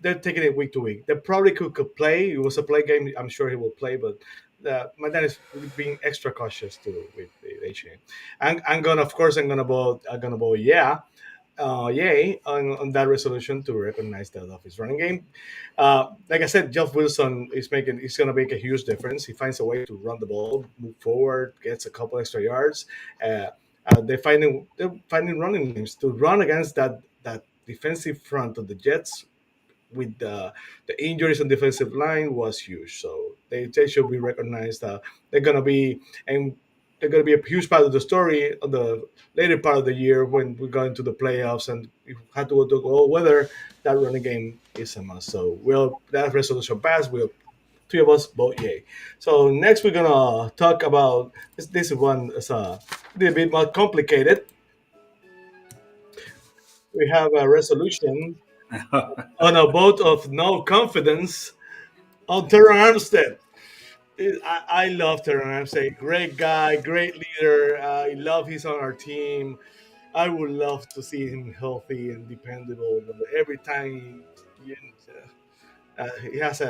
they're taking it week to week. They probably could play. It was a play game. I'm sure he will play, but McDaniel is being extra cautious too with the achane. I'm gonna vote. Yeah. Yay on that resolution to recognize that of his running game. Like I said, Jeff Wilson is going to make a huge difference. He finds a way to run the ball, move forward, gets a couple extra yards. They're finding running games to run against that defensive front of the Jets with the injuries on defensive line was huge. So they should be recognized. They're gonna be and they're gonna be a huge part of the story on the later part of the year when we go into the playoffs and we had to go whether that running game is a must. So that resolution passed. Three of us vote yay. So next we're gonna talk about this one is a little bit more complicated. We have a resolution on a vote of no confidence on Teron Armstead. I love Teron Armstead. Great guy, great leader. I love he's on our team. I would love to see him healthy and dependable. But every time he has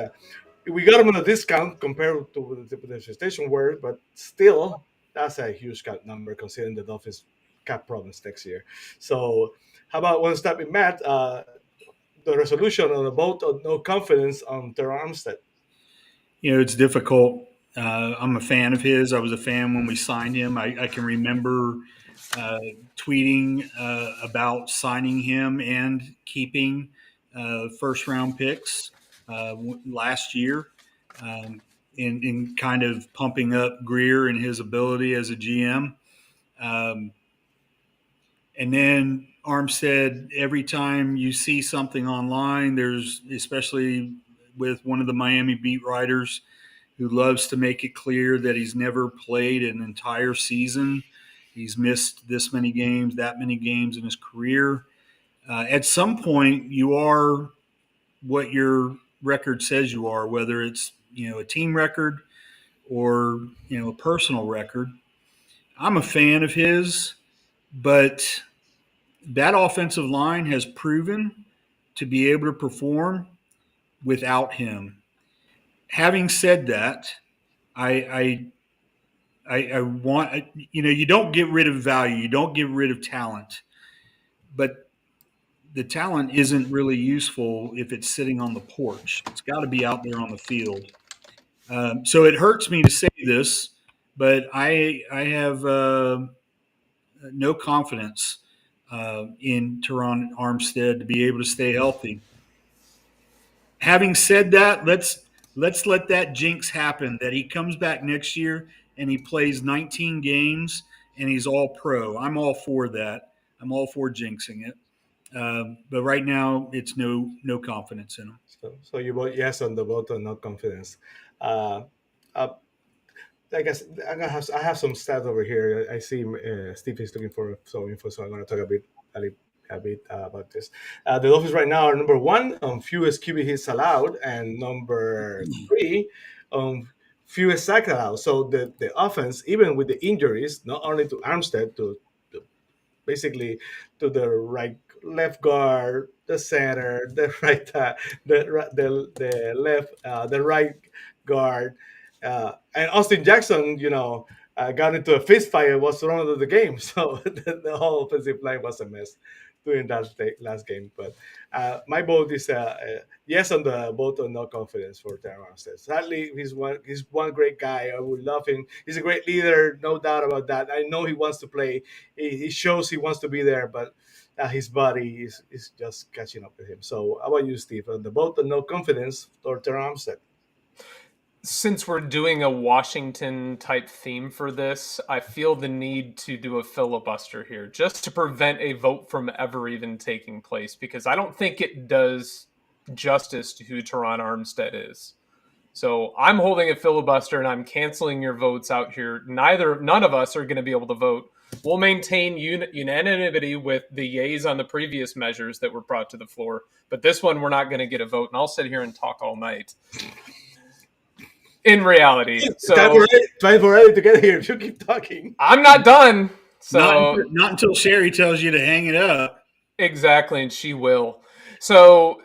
we got him on a discount compared to the station word, but still, that's a huge cap number considering the Dolphins cap problems next year. So, how about one step in Matt? The resolution on a vote of no confidence on Teron Armstead. It's difficult. I'm a fan of his. I was a fan when we signed him. I can remember tweeting about signing him and keeping first-round picks last year, in kind of pumping up Greer and his ability as a GM. And then Armstead, every time you see something online, there's, especially with one of the Miami beat writers who loves to make it clear that he's never played an entire season. He's missed this many games, that many games in his career. At some point, you are what your record says you are, whether it's, a team record or, a personal record. I'm a fan of his, but that offensive line has proven to be able to perform without him. Having said that, I want, you don't get rid of value, you don't get rid of talent, but the talent isn't really useful if it's sitting on the porch. It's got to be out there on the field. So it hurts me to say this, but I have no confidence in Teron Armstead to be able to stay healthy. Having said that, let's let that jinx happen, that he comes back next year and he plays 19 games and he's all pro. I'm all for that. I'm all for jinxing it. But right now, it's no confidence in him. So you vote yes on the vote on no confidence. Uh, I guess I have some stats over here. I see Steve is looking for some info, so I'm going to talk a bit about this. The Dolphins right now are number 1 on fewest QB hits allowed and number 3 on fewest sacks allowed. So the offense, even with the injuries, not only to Armstead, to basically to the left guard, the center, the right, the left, the right guard, and Austin Jackson, got into a fist fight and was thrown out of the game. So the whole offensive line was a mess during that last game. But my vote is yes on the vote on no confidence for Teron Armstead. Sadly, he's one great guy. I would love him. He's a great leader, no doubt about that. I know he wants to play. He shows he wants to be there, but his body is just catching up with him. So how about you, Steve? On the vote on no confidence for Teron Armstead? Since we're doing a Washington type theme for this, I feel the need to do a filibuster here just to prevent a vote from ever even taking place, because I don't think it does justice to who Teron Armstead is. So I'm holding a filibuster and I'm canceling your votes out here. None of us are going to be able to vote. We'll maintain unanimity with the yays on the previous measures that were brought to the floor. But this one, we're not going to get a vote. And I'll sit here and talk all night. In reality. So time for Eddie to get here. You keep talking. I'm not done. So not until Sherry tells you to hang it up. Exactly, and she will. So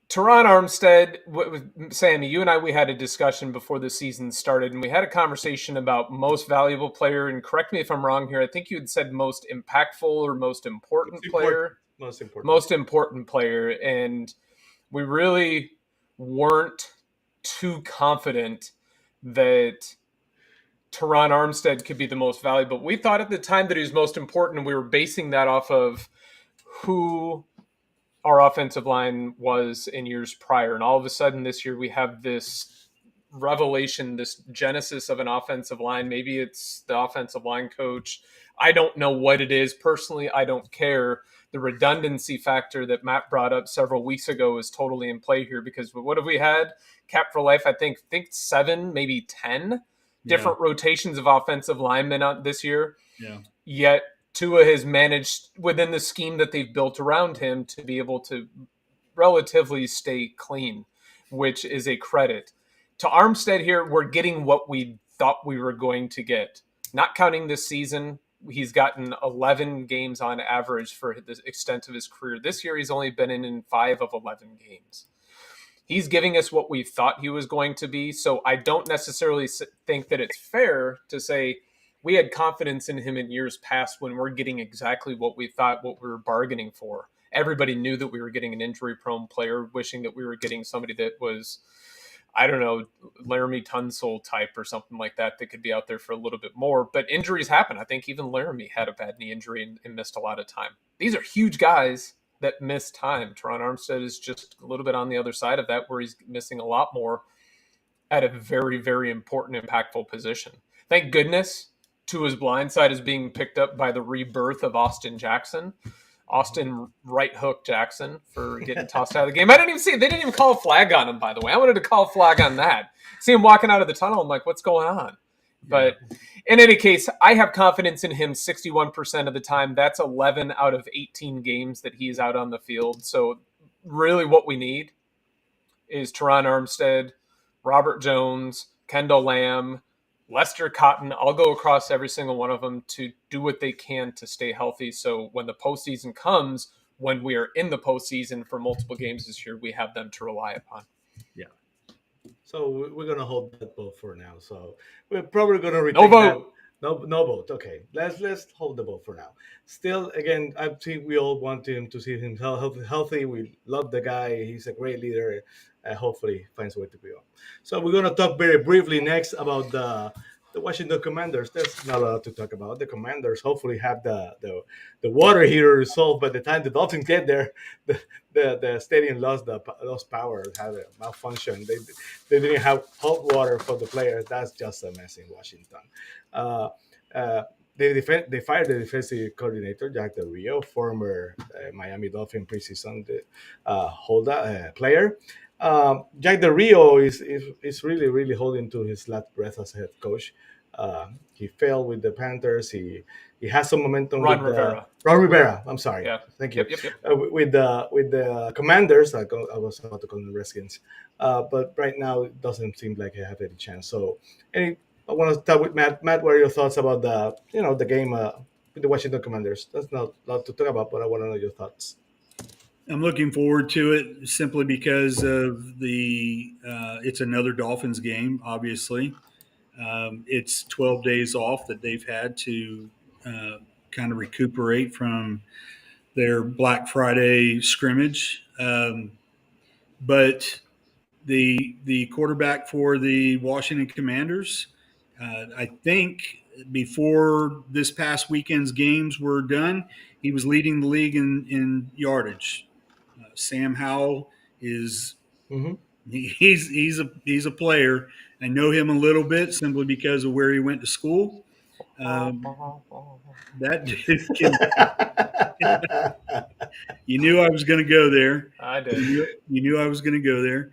Teron Armstead, Sammy, you and I, we had a discussion before the season started, and we had a conversation about most valuable player. And correct me if I'm wrong here. I think you had said most impactful or most important player. Most important player. And we really weren't too confident that Teron Armstead could be the most valuable. We thought at the time that he was most important, and we were basing that off of who our offensive line was in years prior. And all of a sudden this year we have this revelation, this genesis of an offensive line. Maybe it's the offensive line coach. I don't know what it is. Personally, I don't care. The redundancy factor that Matt brought up several weeks ago is totally in play here, because what have we had? Cap for life, I think 7, maybe 10 different rotations of offensive linemen this year. Yeah. Yet Tua has managed within the scheme that they've built around him to be able to relatively stay clean, which is a credit. To Armstead here, we're getting what we thought we were going to get. Not counting this season, he's gotten 11 games on average for the extent of his career. This year, he's only been in 5 of 11 games. He's giving us what we thought he was going to be, so I don't necessarily think that it's fair to say we had confidence in him in years past when we're getting exactly what we thought, what we were bargaining for. Everybody knew that we were getting an injury-prone player, wishing that we were getting somebody that was, I don't know, Laramie Tunsil type or something like that could be out there for a little bit more. But injuries happen. I think even Laramie had a bad knee injury and missed a lot of time. These are huge guys that miss time. Teron Armstead is just a little bit on the other side of that, where he's missing a lot more at a very, very important, impactful position. Thank goodness Tua's blindside is being picked up by the rebirth of Austin Jackson. Austin right hook Jackson for getting tossed out of the game. I didn't even see it. They didn't even call a flag on him, by the way. I wanted to call a flag on that. See him walking out of the tunnel. I'm like, what's going on? But in any case, I have confidence in him 61% of the time. That's 11 out of 18 games that he's out on the field. So really what we need is Teron Armstead, Robert Jones, Kendall Lamb, Lester Cotton. I'll go across every single one of them to do what they can to stay healthy. So when the postseason comes, when we are in the postseason for multiple games this year, we have them to rely upon. Yeah. So we're going to hold that vote for now. So we're probably going to retake no vote. No vote. Okay. Let's hold the vote for now. Still, again, I think we all want him to see him healthy. We love the guy. He's a great leader. Hopefully finds a way to be on. So we're going to talk very briefly next about the Washington Commanders. There's not a lot to talk about. The Commanders hopefully have the water heater resolved by the time the Dolphins get there. The stadium lost power, had a malfunction. They didn't have hot water for the players. That's just a mess in Washington. They fired the defensive coordinator, Jack Del Rio, former Miami Dolphin preseason player. Jack Del Rio is really, really holding to his last breath as a head coach. He failed with the Panthers. He has some momentum. Ron Rivera. I'm sorry. Yeah. Thank you. Yep. With the Commanders, I was about to call them Redskins, but right now it doesn't seem like I have any chance. So, I want to start with Matt. Matt, what are your thoughts about the game with the Washington Commanders? That's not a lot to talk about, but I want to know your thoughts. I'm looking forward to it simply because of it's another Dolphins game, obviously. It's 12 days off that they've had to kind of recuperate from their Black Friday scrimmage. But the quarterback for the Washington Commanders, I think before this past weekend's games were done, he was leading the league in yardage. Sam Howell is he's a player. I know him a little bit simply because of where he went to school. That dude you knew I was going to go there. I did. You knew I was going to go there.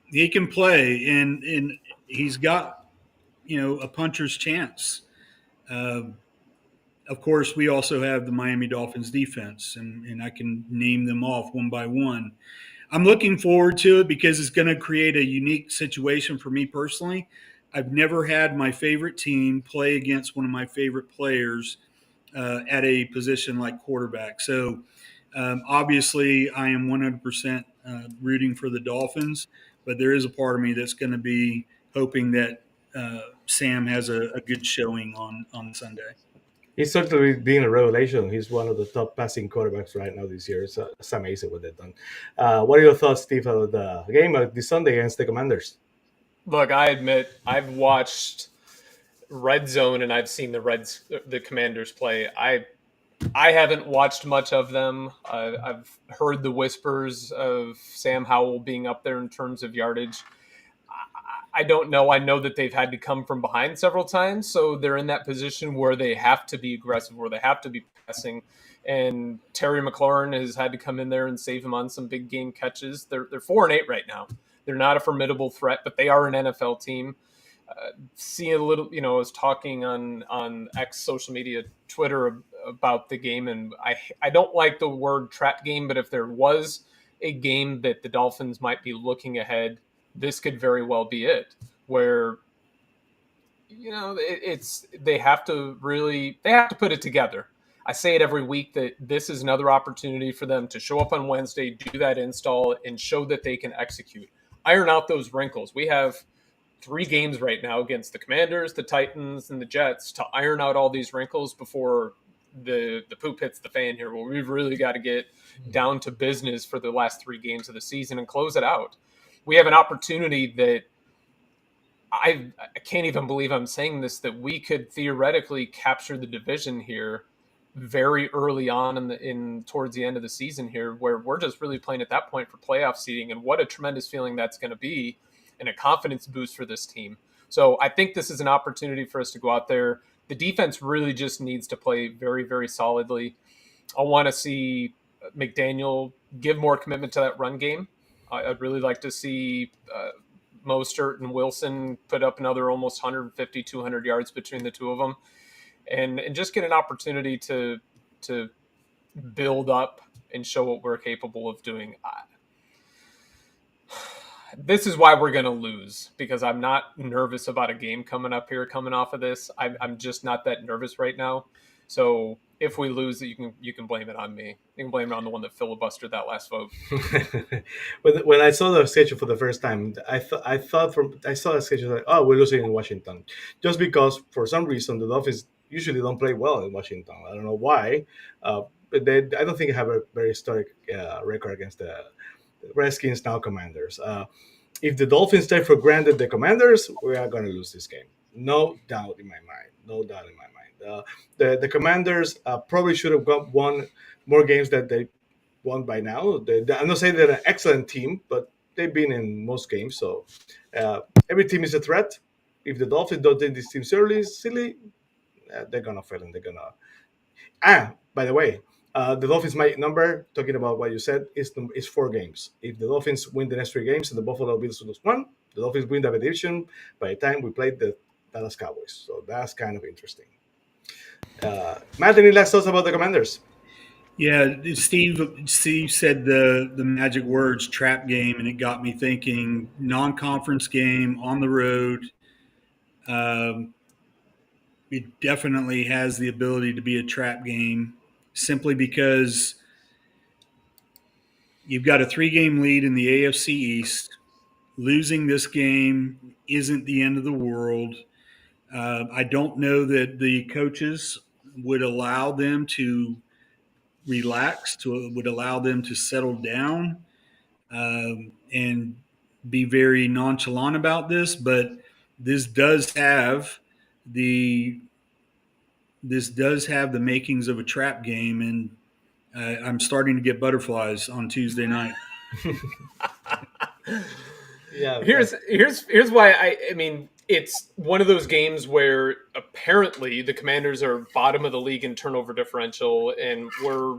He can play, and he's got, a puncher's chance. Uh, of course, we also have the Miami Dolphins defense, and I can name them off one by one. I'm looking forward to it because it's going to create a unique situation for me personally. I've never had my favorite team play against one of my favorite players at a position like quarterback. So obviously, I am 100% rooting for the Dolphins, but there is a part of me that's going to be hoping that Sam has a good showing on Sunday. He's certainly been a revelation. He's one of the top passing quarterbacks right now this year. It's amazing what they've done. What are your thoughts, Steve, about the game this Sunday against the Commanders? Look, I admit I've watched Red Zone and I've seen the Commanders play. I haven't watched much of them. I've heard the whispers of Sam Howell being up there in terms of yardage. I don't know. I know that they've had to come from behind several times, so they're in that position where they have to be aggressive, where they have to be passing. And Terry McLaurin has had to come in there and save him on some big game catches. They're 4-8 right now. They're not a formidable threat, but they are an NFL team. Seeing a little, I was talking on X social media, Twitter, about the game, and I don't like the word trap game, but if there was a game that the Dolphins might be looking ahead, this could very well be it, where they have to put it together. I say it every week that this is another opportunity for them to show up on Wednesday, do that install, and show that they can execute. Iron out those wrinkles. We have 3 games right now against the Commanders, the Titans, and the Jets to iron out all these wrinkles before the poop hits the fan here, where we've really got to get down to business for the last 3 games of the season and close it out. We have an opportunity that I can't even believe I'm saying this, that we could theoretically capture the division here very early on in towards the end of the season here, where we're just really playing at that point for playoff seeding. And what a tremendous feeling that's going to be, and a confidence boost for this team. So I think this is an opportunity for us to go out there. The defense really just needs to play very, very solidly. I want to see McDaniel give more commitment to that run game. I'd really like to see Mostert and Wilson put up another almost 150, 200 yards between the two of them, and just get an opportunity to build up and show what we're capable of doing. This is why we're going to lose, because I'm not nervous about a game coming up here, coming off of this. I'm just not that nervous right now. So if we lose, you can blame it on me. You can blame it on the one that filibustered that last vote. When I saw the schedule for the first time, I saw the schedule like, oh, we're losing in Washington, just because for some reason the Dolphins usually don't play well in Washington. I don't know why, but I don't think they have a very historic record against the Redskins, now Commanders. If the Dolphins take for granted the Commanders, we are going to lose this game. No doubt in my mind. No doubt in my mind. The Commanders probably should have won more games that they won by now. I'm not saying they're an excellent team, but they've been in most games. So every team is a threat. If the Dolphins don't take this team silly, they're going to fail, and they're going to... by the way, the Dolphins' number, talking about what you said, is 4 games. If the Dolphins win the next 3 games and the Buffalo Bills lose 1, the Dolphins win the division by the time we play the Dallas Cowboys. So that's kind of interesting. Matt, any last thoughts about the Commanders? Yeah, Steve said the magic words trap game, and it got me thinking non-conference game on the road. It definitely has the ability to be a trap game, simply because you've got a 3-game lead in the AFC East. Losing this game isn't the end of the world. I don't know that the coaches would allow them to relax, would allow them to settle down and be very nonchalant about this, but this does have the makings of a trap game, and I'm starting to get butterflies on Tuesday night. Yeah. Here's why I mean, it's one of those games where apparently the Commanders are bottom of the league in turnover differential, and we're,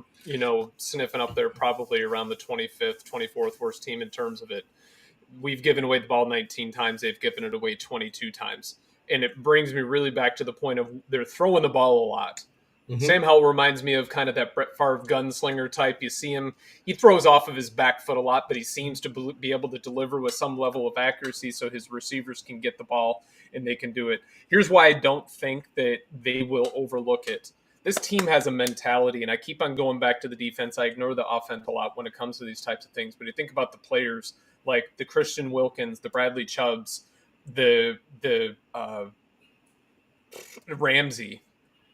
sniffing up there probably around the 25th, 24th worst team in terms of it. we've given away the ball 19 times. They've given it away 22 times. And it brings me really back to the point of they're throwing the ball a lot. Sam Howell reminds me of kind of that Brett Favre gunslinger type. You see him, he throws off of his back foot a lot, but he seems to be able to deliver with some level of accuracy so his receivers can get the ball and they can do it. Here's why I don't think that they will overlook it. This team has a mentality, and I keep on going back to the defense. I ignore the offense a lot when it comes to these types of things, but I think about the players like the Christian Wilkins, the Bradley Chubbs, the Ramsey.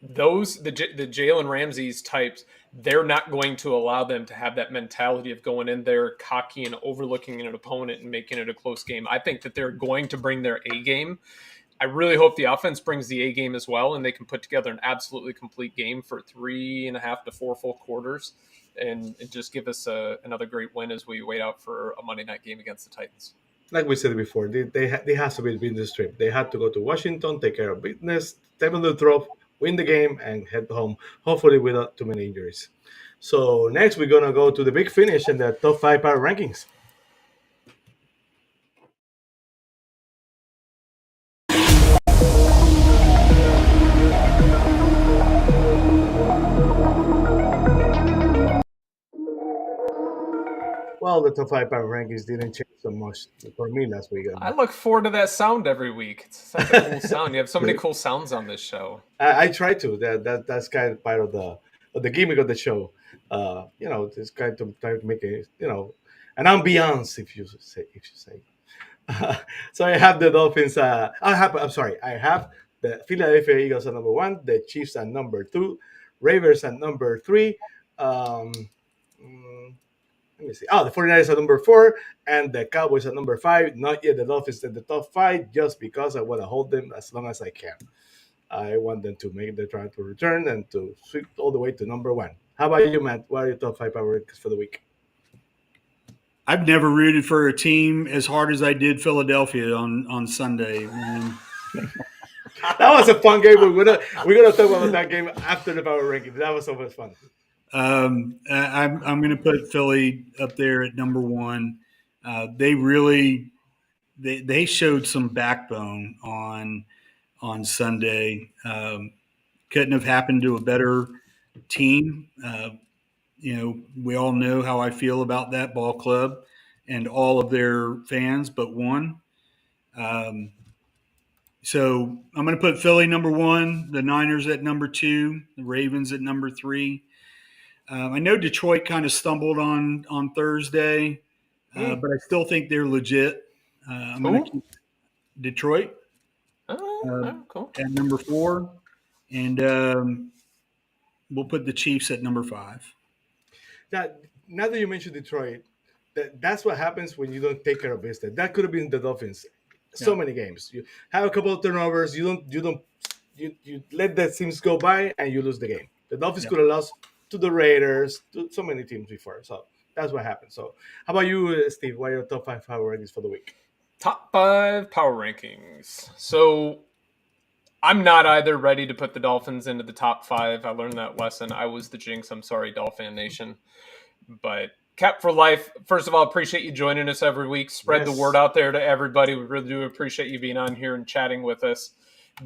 The Jalen Ramsey's types, they're not going to allow them to have that mentality of going in there cocky and overlooking an opponent and making it a close game. I think that they're going to bring their A game. I really hope the offense brings the A game as well, and they can put together an absolutely complete game for 3.5 to 4 full quarters and just give us another great win as we wait out for a Monday night game against the Titans. Like we said before, they have to be the business trip. They had to go to Washington, take care of business, 7-12, win the game, and head home, hopefully without too many injuries. So next, we're going to go to the big finish and the top 5 power rankings. Well, the top 5 power rankings didn't change so much for me last week. I look forward to that sound every week. It's such a cool sound. You have so many cool sounds on this show. I try to. That's kind of part of the gimmick of the show. It's kind of try to make it, an ambiance, if you say. So I have the Dolphins. I have the Philadelphia Eagles at number 1, the Chiefs at number 2, Ravens at number 3. Let me see. The 49ers at number 4 and the Cowboys at number 5. Not yet the Dolphins in the top 5, just because I want to hold them as long as I can. I want them to make the try to return and to sweep all the way to number 1. How about you, Matt? What are your top 5 power rankings for the week? I've never rooted for a team as hard as I did Philadelphia on Sunday. That was a fun game. We're gonna talk about that game after the power rankings. That was so much fun. I'm going to put Philly up there at number 1. They showed some backbone on Sunday. Couldn't have happened to a better team. We all know how I feel about that ball club and all of their fans, but one. So I'm going to put Philly number 1, the Niners at number 2, the Ravens at number 3. I know Detroit kind of stumbled on Thursday, but I still think they're legit. I'm going to keep Detroit cool. at number 4, and we'll put the Chiefs at number 5. Now that you mentioned Detroit, that's what happens when you don't take care of business. That could have been the Dolphins. So many games. You have a couple of turnovers. You let the teams go by and you lose the game. The Dolphins could have lost to the Raiders, to so many teams before. So that's what happened. So how about you, Steve? What are your top 5 power rankings for the week? Top 5 power rankings. So I'm not either ready to put the Dolphins into the top 5. I learned that lesson. I was the jinx. I'm sorry, Dolphin Nation. But Cap for life. First of all, appreciate you joining us every week. Spread the word out there to everybody. We really do appreciate you being on here and chatting with us.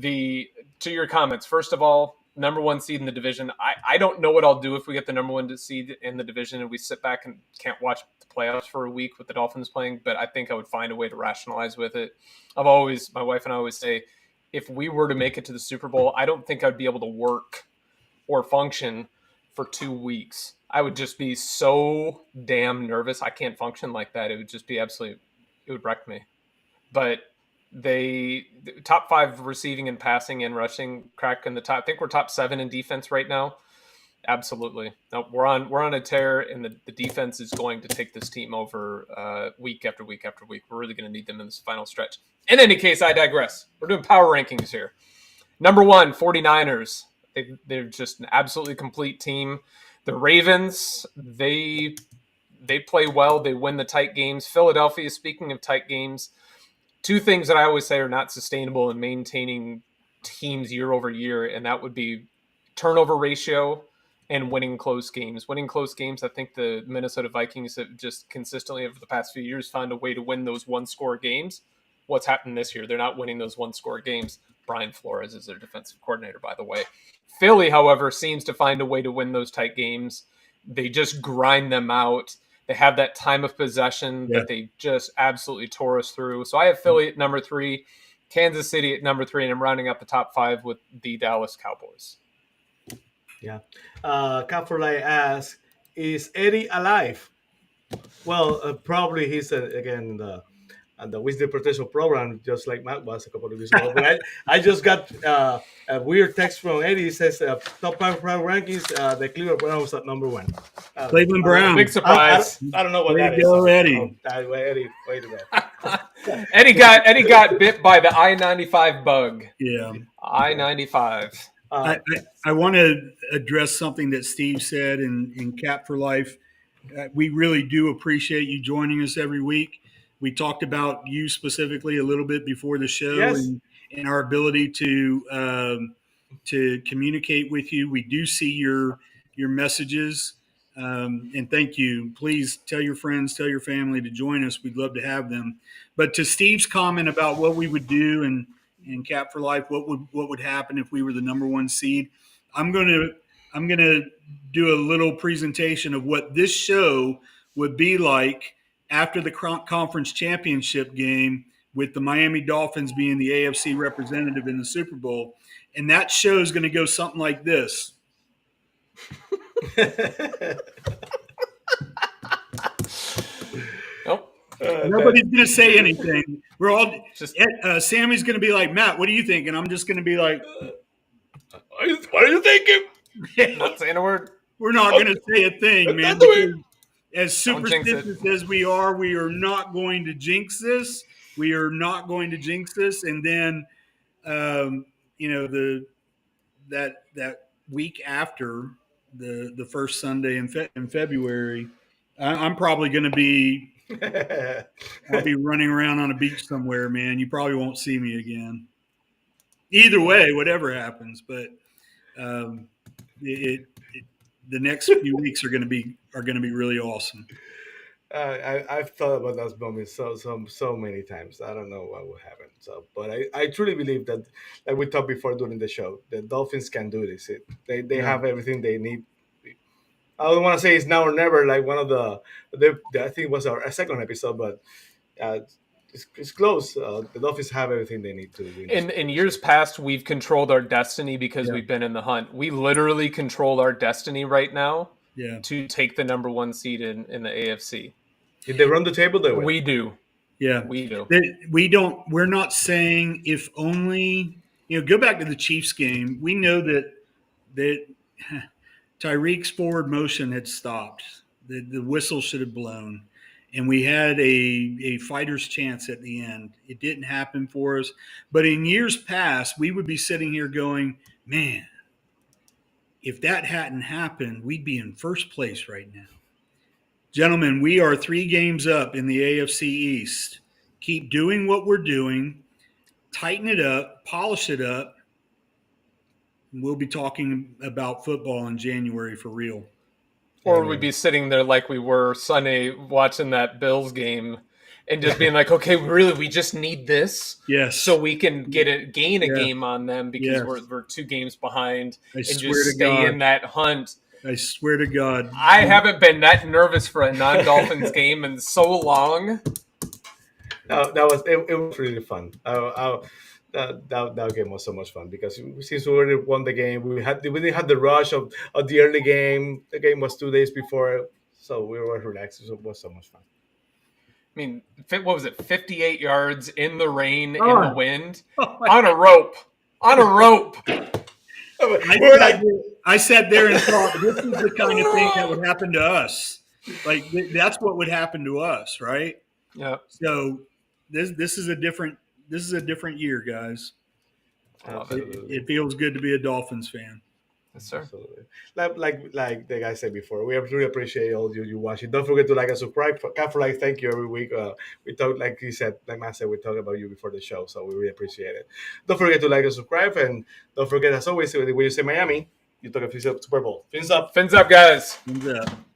To your comments, first of all, number 1 seed in the division. I don't know what I'll do if we get the number 1 seed in the division and we sit back and can't watch the playoffs for a week with the Dolphins playing, but I think I would find a way to rationalize with it. My wife and I always say, if we were to make it to the Super Bowl, I don't think I'd be able to work or function for 2 weeks. I would just be so damn nervous. I can't function like that. It would just be it would wreck me. But the top 5 receiving and passing and rushing, cracking the top. I think we're top 7 in defense right now. Absolutely. No, we're on a tear, and the defense is going to take this team over week after week after week. We're really going to need them in this final stretch. In any case, I digress. We're doing power rankings here. Number 1, 49ers. They're just an absolutely complete team. The Ravens, they play well. They win the tight games. Philadelphia, speaking of tight games, 2 things that I always say are not sustainable in maintaining teams year over year, and that would be turnover ratio and winning close games. Winning close games, I think the Minnesota Vikings have just consistently over the past few years found a way to win those one-score games. What's happened this year? They're not winning those one-score games. Brian Flores is their defensive coordinator, by the way. Philly, however, seems to find a way to win those tight games. They just grind them out. They have that time of possession that they just absolutely tore us through. So I have Philly at number 3, Kansas City at number 3, and I'm rounding up the top 5 with the Dallas Cowboys. Yeah. Caffrey asks, is Eddie alive? Well, probably he's, again, the Wisdom Protection Program, just like Matt was a couple of weeks ago. But I just got a weird text from Eddie. He says, top 5 rankings, the Cleveland Browns at number 1. Cleveland Browns. Big surprise. I don't know what Way that to is. go, Eddie. Eddie, way to go. Eddie got bit by the I-95 bug. Yeah. I-95. I want to address something that Steve said in Cap for Life. We really do appreciate you joining us every week. We talked about you specifically a little bit before the show, and our ability to communicate with you. We do see your messages, and thank you. Please tell your friends, tell your family to join us. We'd love to have them. But to Steve's comment about what we would do and Cap for Life, what would happen if we were the number 1 seed? I'm gonna do a little presentation of what this show would be like after the conference championship game, with the Miami Dolphins being the AFC representative in the Super Bowl, and that show is going to go something like this. Nope. Nobody's going to say anything. We're all just Sammy's going to be like, Matt, what do you think? And I'm just going to be like, what are you thinking? Not saying a word. We're not going to say a thing, man. As superstitious as we are not going to jinx this. We are not going to jinx this. And then, that week after the first Sunday in February, I'm probably going to be. I'll be running around on a beach somewhere, man. You probably won't see me again. Either way, whatever happens, but the next few weeks are going to be really awesome. I've thought about that moment so many times. I don't know what will happen. So, but I truly believe that, like we talked before during the show, the Dolphins can do this. They have everything they need. I don't want to say it's now or never, like one of the I think it was our second episode, but it's close. The Dolphins have everything they need to win. In years past, we've controlled our destiny because we've been in the hunt. We literally control our destiny right now to take the number 1 seed in the AFC. Did they run the table? They win. We do. Yeah, we do. We're not saying if only, go back to the Chiefs game. We know that Tyreek's forward motion had stopped. The whistle should have blown. And we had a fighter's chance at the end. It didn't happen for us. But in years past, we would be sitting here going, man, if that hadn't happened, we'd be in first place right now. Gentlemen, we are 3 games up in the AFC East. Keep doing what we're doing. Tighten it up. Polish it up. We'll be talking about football in January for real. Or we'd be sitting there like we were Sunday watching that Bills game and just being like, okay, really, we just need this so we can gain a game on them because we're 2 games behind and just stay in that hunt. I swear to God. I haven't been that nervous for a non-Dolphins game in so long. No, it was really fun. That game was so much fun because since we already won the game, we didn't have the rush of the early game. The game was 2 days before, so we were relaxed. So it was so much fun. I mean, what was it? 58 yards in the rain, in the wind, on a rope. I sat there and thought, this is the kind of thing that would happen to us. Like that's what would happen to us, right? Yeah. So this is a different year, guys. It feels good to be a Dolphins fan. Yes, sir. Absolutely. Like the guy said before, we really appreciate all you watching. Don't forget to like and subscribe. Thank you every week. We talk, like he said, like Matt said, we talk about you before the show, so we really appreciate it. Don't forget to like and subscribe, and don't forget, as always, when you say Miami, You talk a Super Bowl. Fins up. Fins up, guys. Fins up.